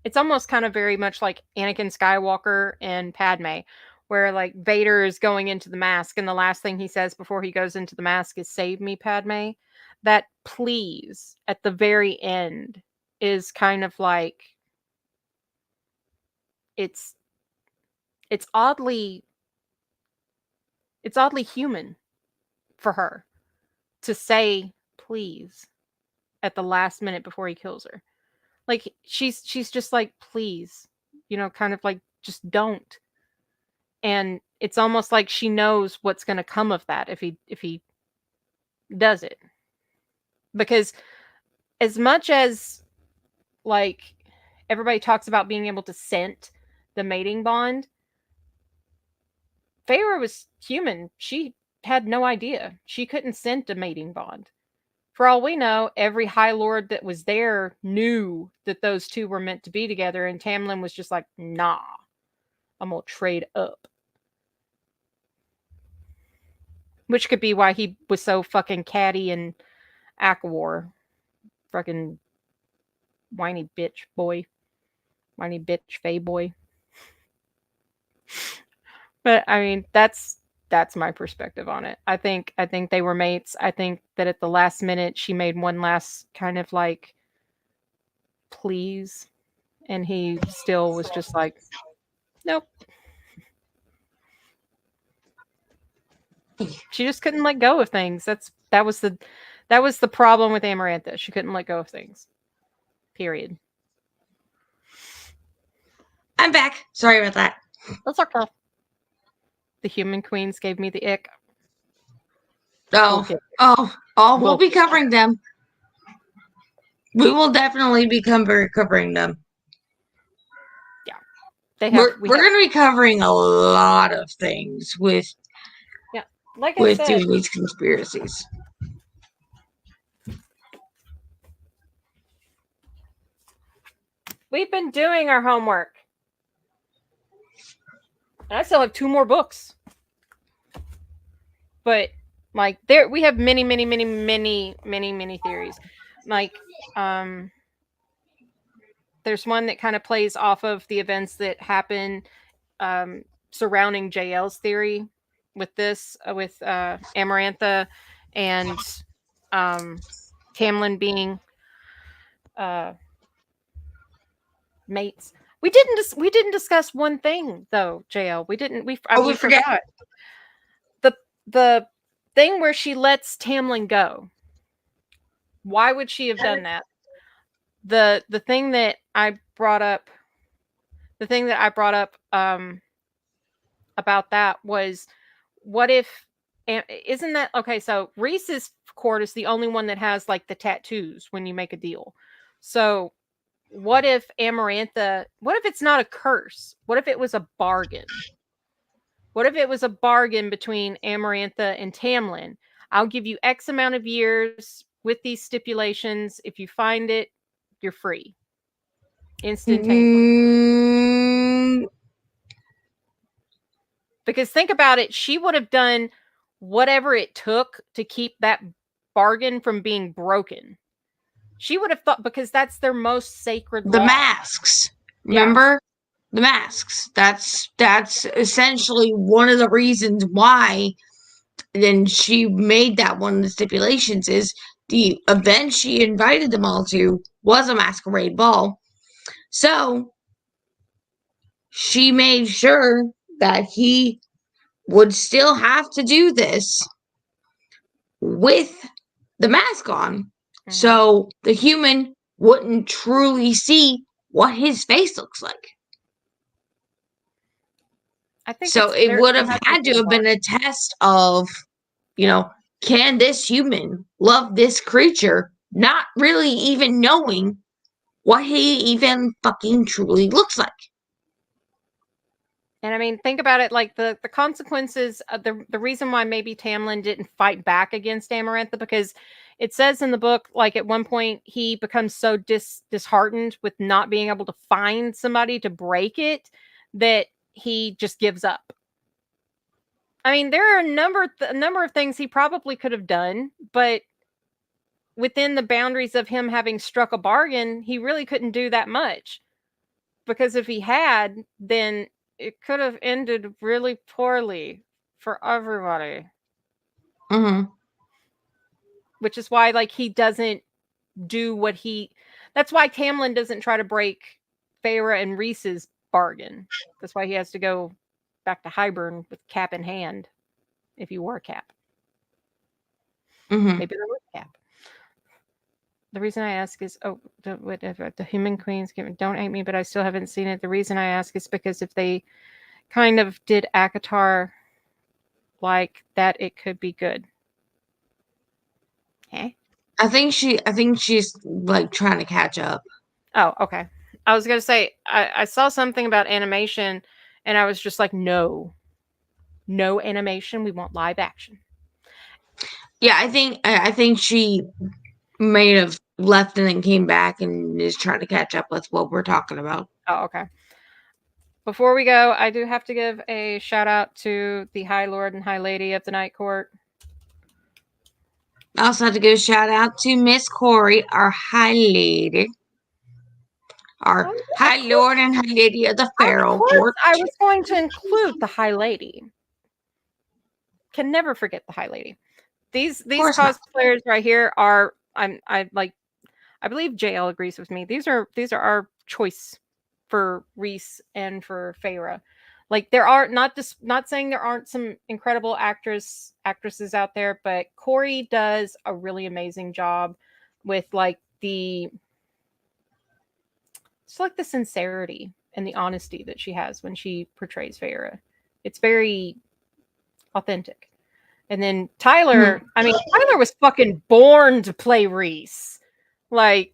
it's almost kind of very much like Anakin Skywalker and Padme, where like Vader is going into the mask and the last thing he says before he goes into the mask is "Save me, Padme." That please at the very end is kind of like it's it's oddly it's oddly human for her to say please at the last minute before he kills her. Like she's just like please, kind of like just don't. And it's almost like she knows what's going to come of that if he does it. Because as much as like everybody talks about being able to scent the mating bond, Feyre was human. She had no idea. She couldn't scent a mating bond. For all we know, every High Lord that was there knew that those two were meant to be together, and Tamlin was just like, nah, I'm gonna trade up. Which could be why he was so fucking catty and ACOWAR. Fucking whiny bitch boy. Whiny bitch Fey boy. But I mean, that's my perspective on it. I think they were mates. I think that at the last minute she made one last kind of like please, and he still was just like, nope. She just couldn't let go of things. That was the problem with Amarantha. She couldn't let go of things. Period. I'm back. Sorry about that. That's okay. The human queens gave me the ick. We'll be covering them. We will definitely be covering them. Yeah, we're going to be covering a lot of things with like I said, doing these conspiracies. We've been doing our homework. And I still have 2 more books. But like we have many theories. Like there's one that kind of plays off of the events that happen surrounding JL's theory with this with Amarantha and Tamlin being mates. We didn't discuss one thing though, JL. We didn't. We forgot the thing where she lets Tamlin go. Why would she have done that? The thing that I brought up. The thing that I brought up about that was, what if? Isn't that okay? So Reese's court is the only one that has like the tattoos when you make a deal. So what if Amarantha, what if it's not a curse? What if it was a bargain? What if it was a bargain between Amarantha and Tamlin? I'll give you X amount of years with these stipulations. If you find it, you're free. Instantaneously. Because think about it, she would have done whatever it took to keep that bargain from being broken. She would have thought, because that's their most sacred law. The masks. Remember? Yeah. The masks. That's essentially one of the reasons why then she made that one of the stipulations is the event she invited them all to was a masquerade ball. So she made sure that he would still have to do this with the mask on. Mm-hmm. So the human wouldn't truly see what his face looks like. I think so it would have had to have been a test of, can this human love this creature, not really even knowing what he even fucking truly looks like. And I mean, think about it, like the consequences of the reason why maybe Tamlin didn't fight back against Amarantha, because it says in the book, like at one point he becomes so disheartened with not being able to find somebody to break it that he just gives up. I mean, there are a number of things he probably could have done, but within the boundaries of him having struck a bargain, he really couldn't do that much. because if he had, then it could have ended really poorly for everybody. Mm-hmm. Which is why, like, he doesn't do what he. That's why Tamlin doesn't try to break Feyre and Rhys's bargain. That's why he has to go back to Hybern with cap in hand. If he wore a cap, Mm-hmm. maybe there was a cap. The reason I ask is, the Human Queens, don't hate me, but I still haven't seen it. The reason I ask is because if they kind of did ACOTAR like that, it could be good. Okay. I think she's like trying to catch up. Oh, okay. I was gonna say I saw something about animation, and I was just like, no animation. We want live action. Yeah, I think she may have left and then came back and is trying to catch up with what we're talking about. Oh, okay. Before we go, I do have to give a shout out to the High Lord and High Lady of the Night Court. I also have to give a shout out to Miss Corey, our High Lady. Our High Lord and High Lady of the Feral Court. I was going to include the High Lady. Can never forget the High Lady. These cosplayers right here are I believe JL agrees with me. These are our choice for Rhys and for Feyre. Like, there are not saying there aren't some incredible actresses out there, but Corey does a really amazing job with like the sincerity and the honesty that she has when she portrays Feyre. It's very authentic. And then Tyler, I mean, Tyler was fucking born to play Rhys. Like,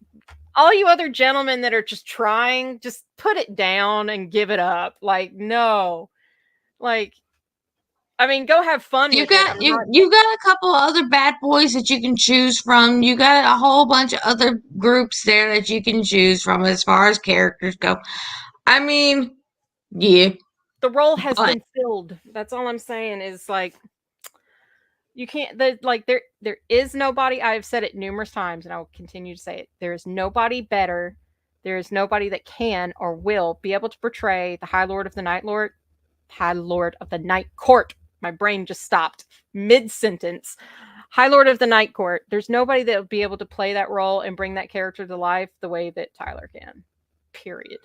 all you other gentlemen that are just trying, just put it down and give it up. Like, no. Like, I mean, go have fun with it. You got a couple other bad boys that you can choose from. You got a whole bunch of other groups there that you can choose from as far as characters go. I mean, yeah. The role has been filled. That's all I'm saying is, like, you can't, there is nobody. I've said it numerous times and I will continue to say it. There is nobody better. There is nobody that can or will be able to portray the High Lord of the Night Court. My brain just stopped mid-sentence. High Lord of the Night Court. There's nobody that will be able to play that role and bring that character to life the way that Tyler can. Period.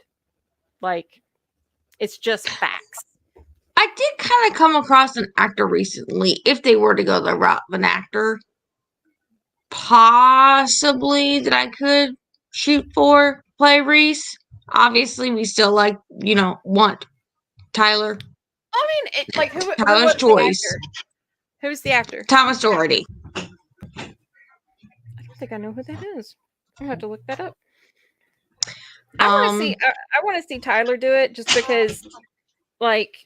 Like, it's just facts. I did kind of come across an actor recently. If they were to go the route of an actor, possibly that I could shoot for play Rhys. Obviously, we still want Tyler. I mean, Tyler's choice. Who's the actor? Thomas Doherty. I don't think I know who that is. I'm gonna have to look that up. I want to see Tyler do it just because, like,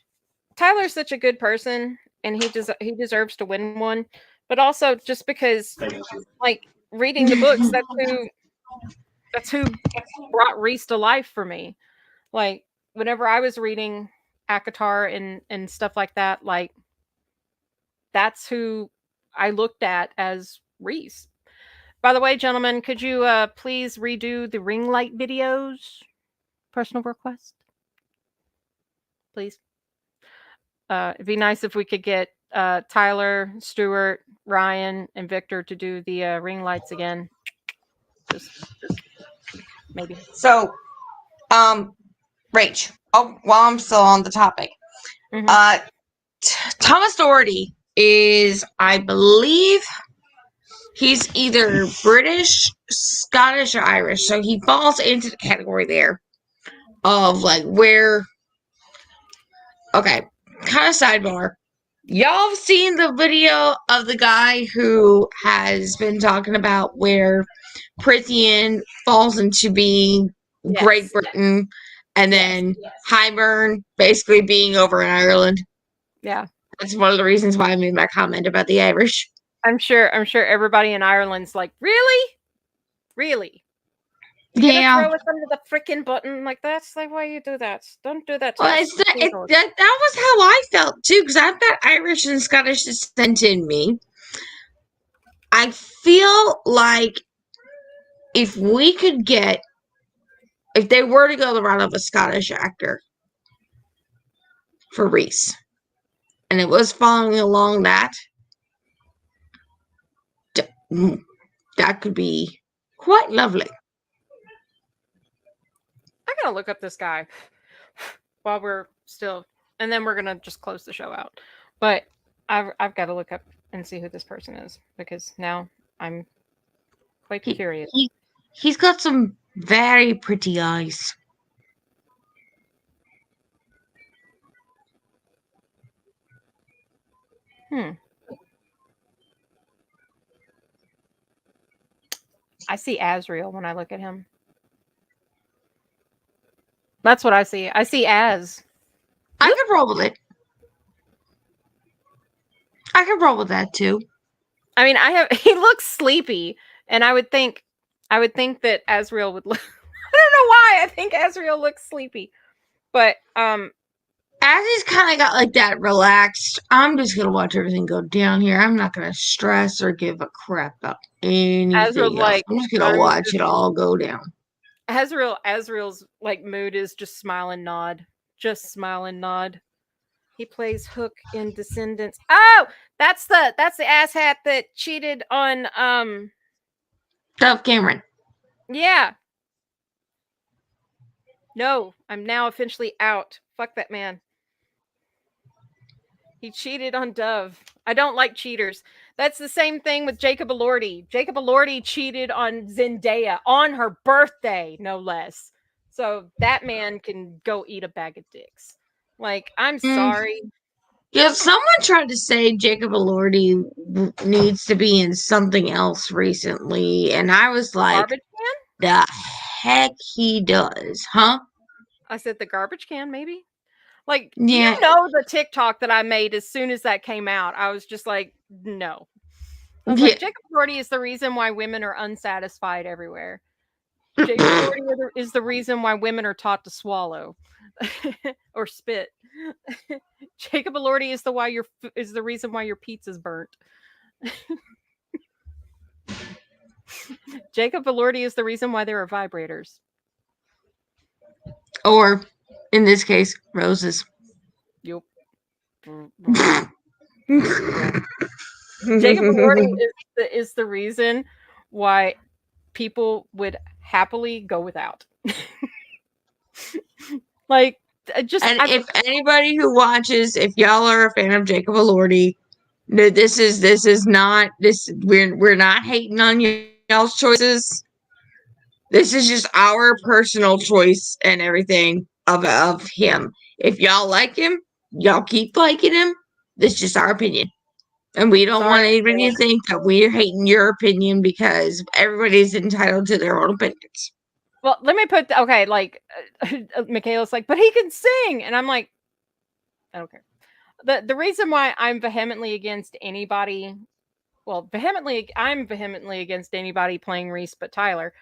Tyler's such a good person and he deserves to win one, but also just because, like, reading the books, that's who brought Rhys to life for me. Like, whenever I was reading ACOTAR and stuff like that, like, that's who I looked at as Rhys. By the way, gentlemen, could you please redo the ring light videos? Personal request, please. It'd be nice if we could get Tyler, Stuart, Ryan, and Victor to do the ring lights again. Just maybe. So, Rach, while I'm still on the topic, Thomas Doherty is, I believe, he's either British, Scottish, or Irish. So he falls into the category there of, like, where... Okay, kind of sidebar. Y'all have seen the video of the guy who has been talking about where Prithian falls into being Great Britain and then Hybern basically being over in Ireland? Yeah. That's one of the reasons why I made my comment about the Irish. I'm sure everybody in Ireland's like, really? You're gonna throw us under the freaking button? Like, that's like, why you do that? Don't do that to us. That was how I felt too, because I've got Irish and Scottish descent in me. I feel like if we could get if they were to go the route of a Scottish actor for Reese, and it was following along that could be quite lovely. I gotta look up this guy while we're still, and then we're gonna just close the show out. But I've got to look up and see who this person is, because now I'm quite curious. He's got some very pretty eyes. I see Azrael when I look at him. That's what I see. I see Az. I could roll with it. I could roll with that too. I mean, he looks sleepy, and I would think that Azrael would look. I don't know why I think Azrael looks sleepy, but Azzy's kind of got like that relaxed. I'm just gonna watch everything go down here. I'm not gonna stress or give a crap about anything else. Like, I'm just gonna watch it all go down. Azrael's like mood is just smile and nod, just smile and nod. He plays Hook in Descendants. Oh, that's the asshat that cheated on Dove Cameron. Yeah. No, I'm now officially out. Fuck that man. He cheated on Dove. I don't like cheaters. That's the same thing with Jacob Elordi. Jacob Elordi cheated on Zendaya on her birthday, no less. So that man can go eat a bag of dicks. Like, I'm sorry. Yeah, someone tried to say Jacob Elordi needs to be in something else recently, and I was like, Garbage can? the heck he does, huh? I said the garbage can, maybe? Like, yeah. You know the TikTok that I made as soon as that came out. I was just like, no. I was like, Jacob Elordi is the reason why women are unsatisfied everywhere. Jacob Elordi is the reason why women are taught to swallow or spit. Jacob Elordi is the reason why your pizza's burnt. Jacob Elordi is the reason why there are vibrators. Or, in this case, roses. Yep. Jacob Elordi is the reason why people would happily go without. Like, just. And if anybody who watches, if y'all are a fan of Jacob Elordi, this is not this. We're not hating on y'all's choices. This is just our personal choice and everything of him. If y'all like him, y'all keep liking him. This is just our opinion. And we don't want anybody to think that we're hating your opinion, because everybody's entitled to their own opinions. Well, let me put, okay, like, Michaela's like, but he can sing. And I'm like, I don't care. The reason why I'm vehemently against anybody, I'm vehemently against anybody playing Reese but Tyler.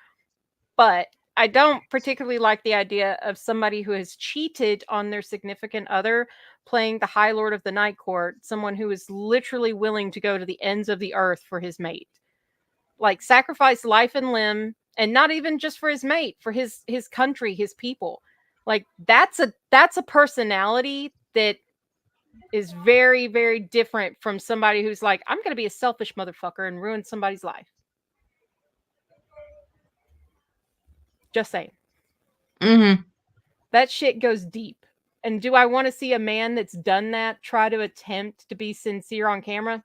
But I don't particularly like the idea of somebody who has cheated on their significant other playing the High Lord of the Night Court, someone who is literally willing to go to the ends of the earth for his mate. Like, sacrifice life and limb, and not even just for his mate, for his country, his people. Like, that's a personality that is very, very different from somebody who's like, I'm going to be a selfish motherfucker and ruin somebody's life. Just saying. Mm-hmm. That shit goes deep. And do I want to see a man that's done that try to attempt to be sincere on camera?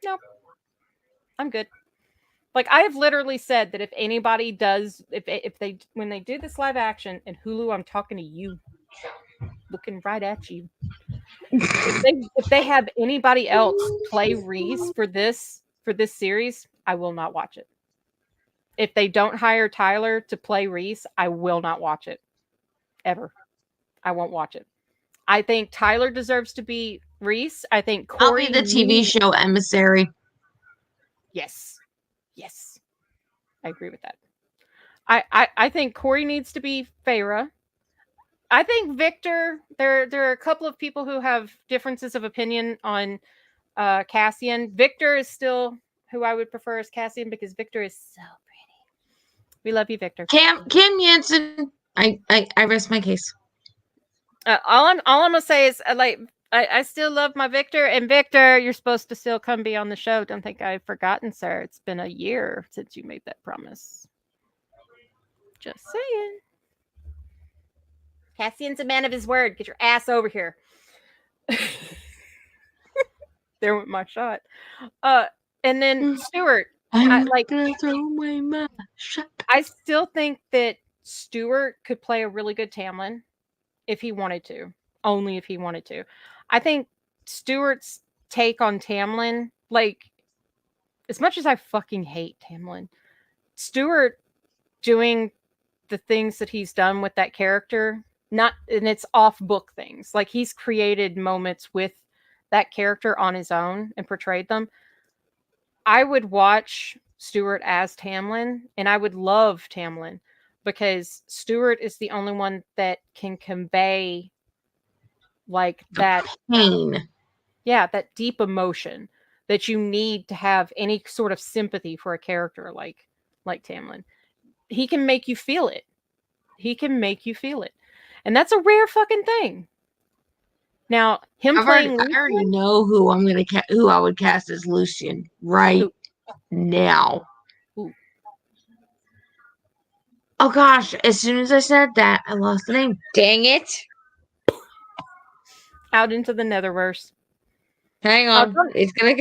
Nope. I'm good. Like, I have literally said that if anybody does, when they do this live action, and Hulu, I'm talking to you, looking right at you. If they have anybody else play Reese for this series, I will not watch it. If they don't hire Tyler to play Reese, I will not watch it. Ever. I won't watch it. I think Tyler deserves to be Reese. I think Corey... I'll be the TV show emissary. Yes. Yes. I agree with that. I think Corey needs to be Feyre. I think Victor... There are a couple of people who have differences of opinion on Cassian. Victor is still who I would prefer as Cassian, because Victor is so pretty. We love you, Victor. Kim Jensen. I rest my case. All I'm gonna say is like I still love my Victor, and Victor, you're supposed to still come be on the show. Don't think I've forgotten, sir. It's been a year since you made that promise. Just saying. Cassian's a man of his word. Get your ass over here. There went my shot. And then Stuart, I'm gonna throw away my shot. I still think that Stuart could play a really good Tamlin if he wanted to. Only if he wanted to. I think Stuart's take on Tamlin, like, as much as I fucking hate Tamlin, Stuart doing the things that he's done with that character, not, and it's off book things. Like, he's created moments with that character on his own and portrayed them. I would watch Stuart as Tamlin, and I would love Tamlin because Stuart is the only one that can convey like that pain. Yeah, that deep emotion that you need to have any sort of sympathy for a character like Tamlin. He can make you feel it. He can make you feel it. And that's a rare fucking thing. Now, him playing Lucian, I already know who I'm gonna who I would cast as Lucian right now. Ooh. Oh gosh! As soon as I said that, I lost the name. Dang it! Out into the Netherverse. Hang on, it's gonna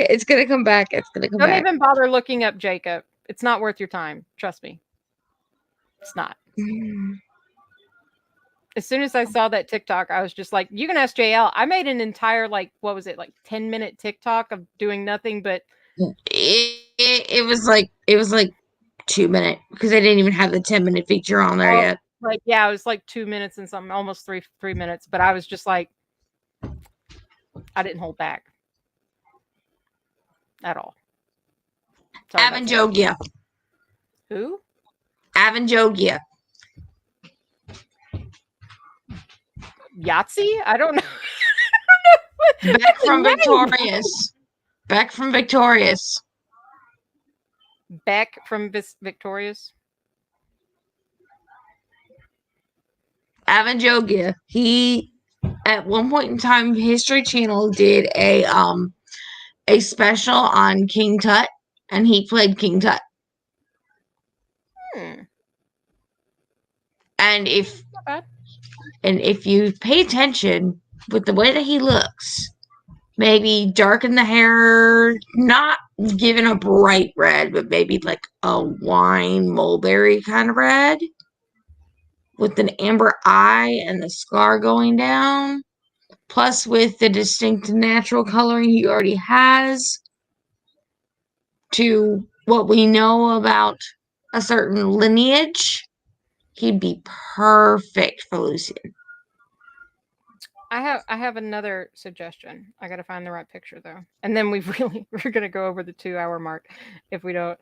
come back. It's gonna come back. Don't even bother looking up Jacob. It's not worth your time. Trust me. It's not. As soon as I saw that TikTok, I was just like, you can ask JL. I made an entire, like, what was it, like 10-minute TikTok of doing nothing but it was like 2 minutes because I didn't even have the 10-minute feature on there yet. Like, yeah, it was like 2 minutes and something, almost three minutes. But I was just like, I didn't hold back at all. Avanjogia. Who? Avanjogia. Yahtzee? I don't know. Back from Victorious. Back from Victorious. Back from Victorious. Avanjogia. He at one point in time, History Channel did a special on King Tut, and he played King Tut. And if you pay attention with the way that he looks, maybe darken the hair, not giving a bright red, but maybe like a wine mulberry kind of red with an amber eye and the scar going down, plus with the distinct natural coloring he already has to what we know about a certain lineage, he'd be perfect for Lucian. I have another suggestion. I gotta find the right picture though, and then we're gonna go over the 2-hour mark if we don't.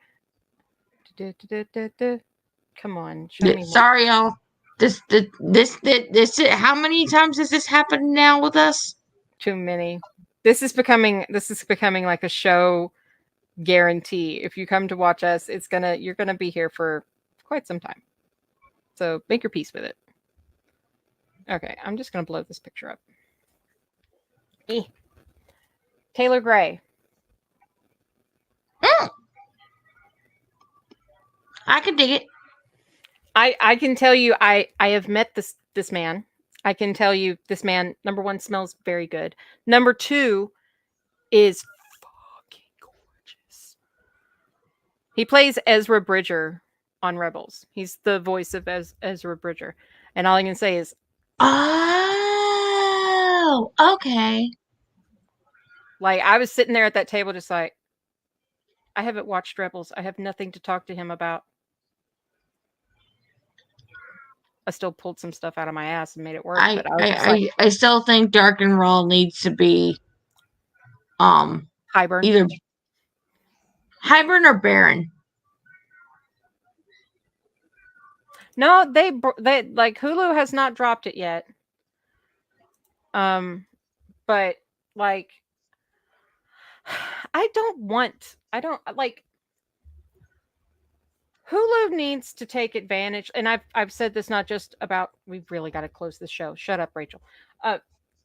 Come on, show me. Sorry, y'all. This. How many times has this happened now with us? Too many. This is becoming like a show guarantee. If you come to watch us, you're gonna be here for quite some time. So make your peace with it. Okay, I'm just gonna blow this picture up. Taylor Gray. I can dig it. I can tell you I have met this man. I can tell you this man, number one, smells very good. Number two is fucking gorgeous. He plays Ezra Bridger on Rebels. He's the voice of Ezra Bridger. And all I can say is, oh, okay. Like, I was sitting there at that table just like, I haven't watched Rebels. I have nothing to talk to him about. I still pulled some stuff out of my ass and made it work. But I still think Dark and Raw needs to be Hybern. Either Hybern or Baron. No, they like Hulu has not dropped it yet. But like, I don't like. Hulu needs to take advantage, and I've said this not just about. We've really got to close the show. Shut up, Rachel. Uh,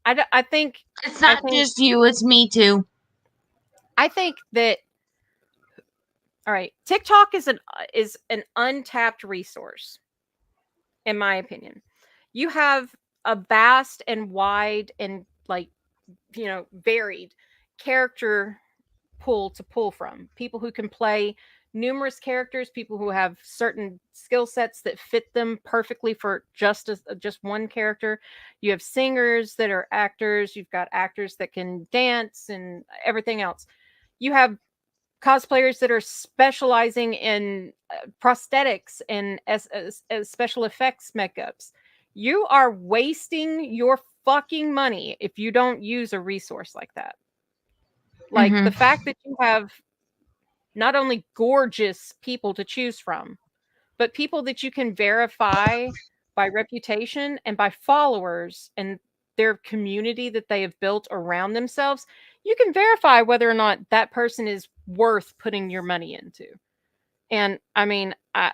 I think It's I not think just you, it's me too. I think that all right. TikTok is an untapped resource, in my opinion. You have a vast and wide and like varied character pool to pull from. People who can play numerous characters, people who have certain skill sets that fit them perfectly for just one character. You have singers that are actors, you've got actors that can dance and everything else. You have cosplayers that are specializing in prosthetics and as special effects makeups. You are wasting your fucking money if you don't use a resource like that. Like Mm-hmm. the fact that you have not only gorgeous people to choose from, but people that you can verify by reputation and by followers and their community that they have built around themselves. You can verify whether or not that person is worth putting your money into. And I mean, I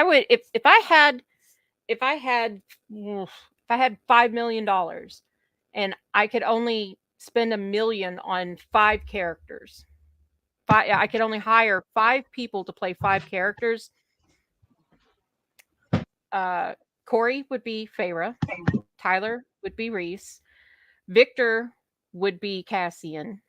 would if I had $5 million and I could only spend $1 million on 5 characters. I could only hire 5 people to play 5 characters. Corey would be Feyre. Tyler would be Reese. Victor would be Cassian.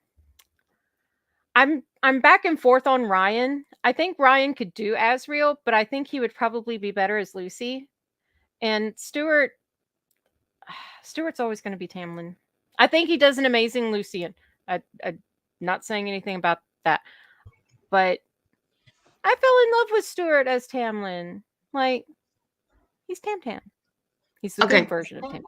I'm back and forth on Ryan. I think Ryan could do Asriel, but I think he would probably be better as Lucy. And Stuart's always going to be Tamlin. I think he does an amazing Lucian. I'm not saying anything about that, but I fell in love with Stuart as Tamlin. Like he's Tam Tam. He's the Okay. good version of Tam.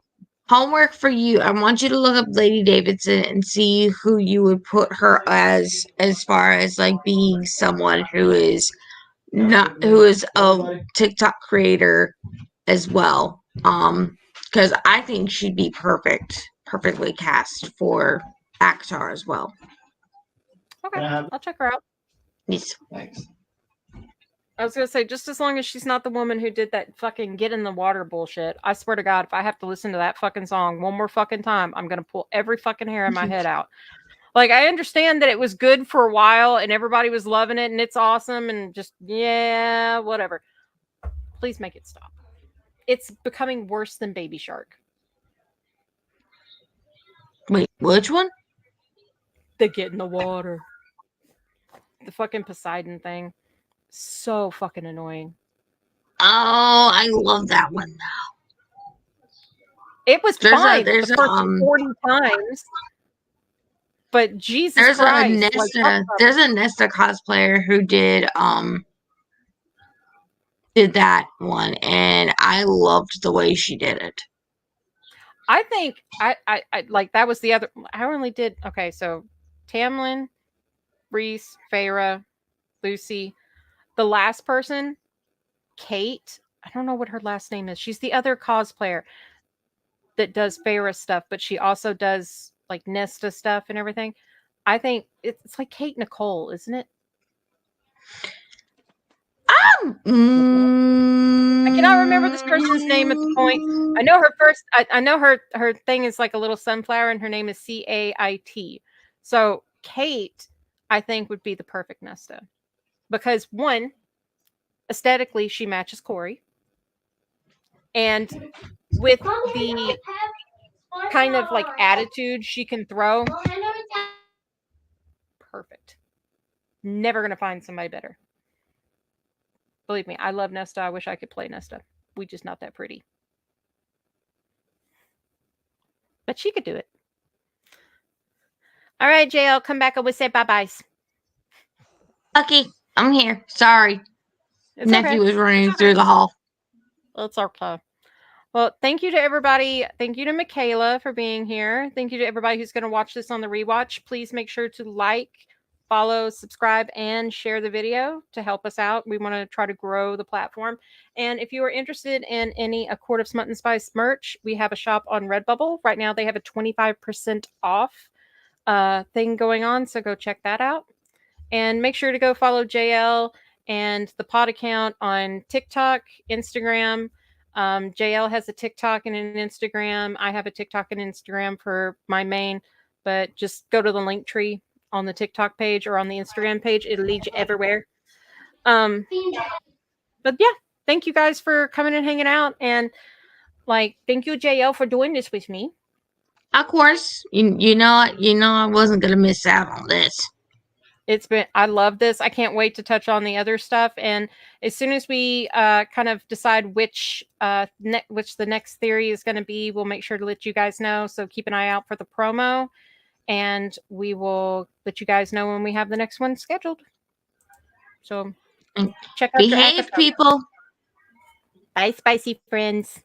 Homework for you. I want you to look up Lady Davidson and see who you would put her as far as like being someone who is a TikTok creator as well. Because I think she'd be perfectly cast for Akatar as well. Okay, I'll check her out. Yes. Thanks. I was gonna say, just as long as she's not the woman who did that fucking get in the water bullshit. I swear to God, if I have to listen to that fucking song one more fucking time, I'm gonna pull every fucking hair in my head out. Like, I understand that it was good for a while and everybody was loving it and it's awesome and just, yeah, whatever. Please make it stop. It's becoming worse than Baby Shark. Wait, which one? The get in the water. The fucking Poseidon thing. So fucking annoying. Oh, I love that one. It was fine the there's first 40 times. But Jesus there's Christ. There's a Nesta cosplayer who did that one, and I loved the way she did it. I think I like that was the other. I only did okay. So Tamlin, Reese, Feyre, Lucy, the last person, Kate. I don't know what her last name is. She's the other cosplayer that does Feyre stuff, but she also does like Nesta stuff and everything. I think it's like Kate Nicole, isn't it? I cannot remember this person's name at the point. I know her first. I know her thing is like a little sunflower, and her name is Cait. So Kate, I think, would be the perfect Nesta because one, aesthetically, she matches Corey, and with the kind of like attitude she can throw, perfect. Never gonna find somebody better. Believe me, I love Nesta. I wish I could play Nesta. We just not that pretty. But she could do it. All right, JL, come back and we'll say bye-byes. Okay, I'm here. Sorry. It's Nephew okay. was running through the hall. It's okay. Well, thank you to everybody. Thank you to Michaela for being here. Thank you to everybody who's going to watch this on the rewatch. Please make sure to like, follow, subscribe, and share the video to help us out. We want to try to grow the platform. And if you are interested in any A Quart of Smut and Spice merch, we have a shop on Redbubble. Right now, they have a 25% off thing going on, so go check that out. And make sure to go follow JL and the pod account on TikTok, Instagram. JL has a TikTok and an Instagram. I have a TikTok and Instagram for my main, but just go to the link tree on the TikTok page or on the Instagram page. It'll lead you everywhere. But yeah, thank you guys for coming and hanging out, and like thank you JL for doing this with me. Of course, you know I wasn't gonna miss out on this. I love this. I can't wait to touch on the other stuff, and as soon as we kind of decide which which the next theory is going to be, we'll make sure to let you guys know. So keep an eye out for the promo, and we will let you guys know when we have the next one scheduled. So check out your Behave, people. Bye, spicy friends.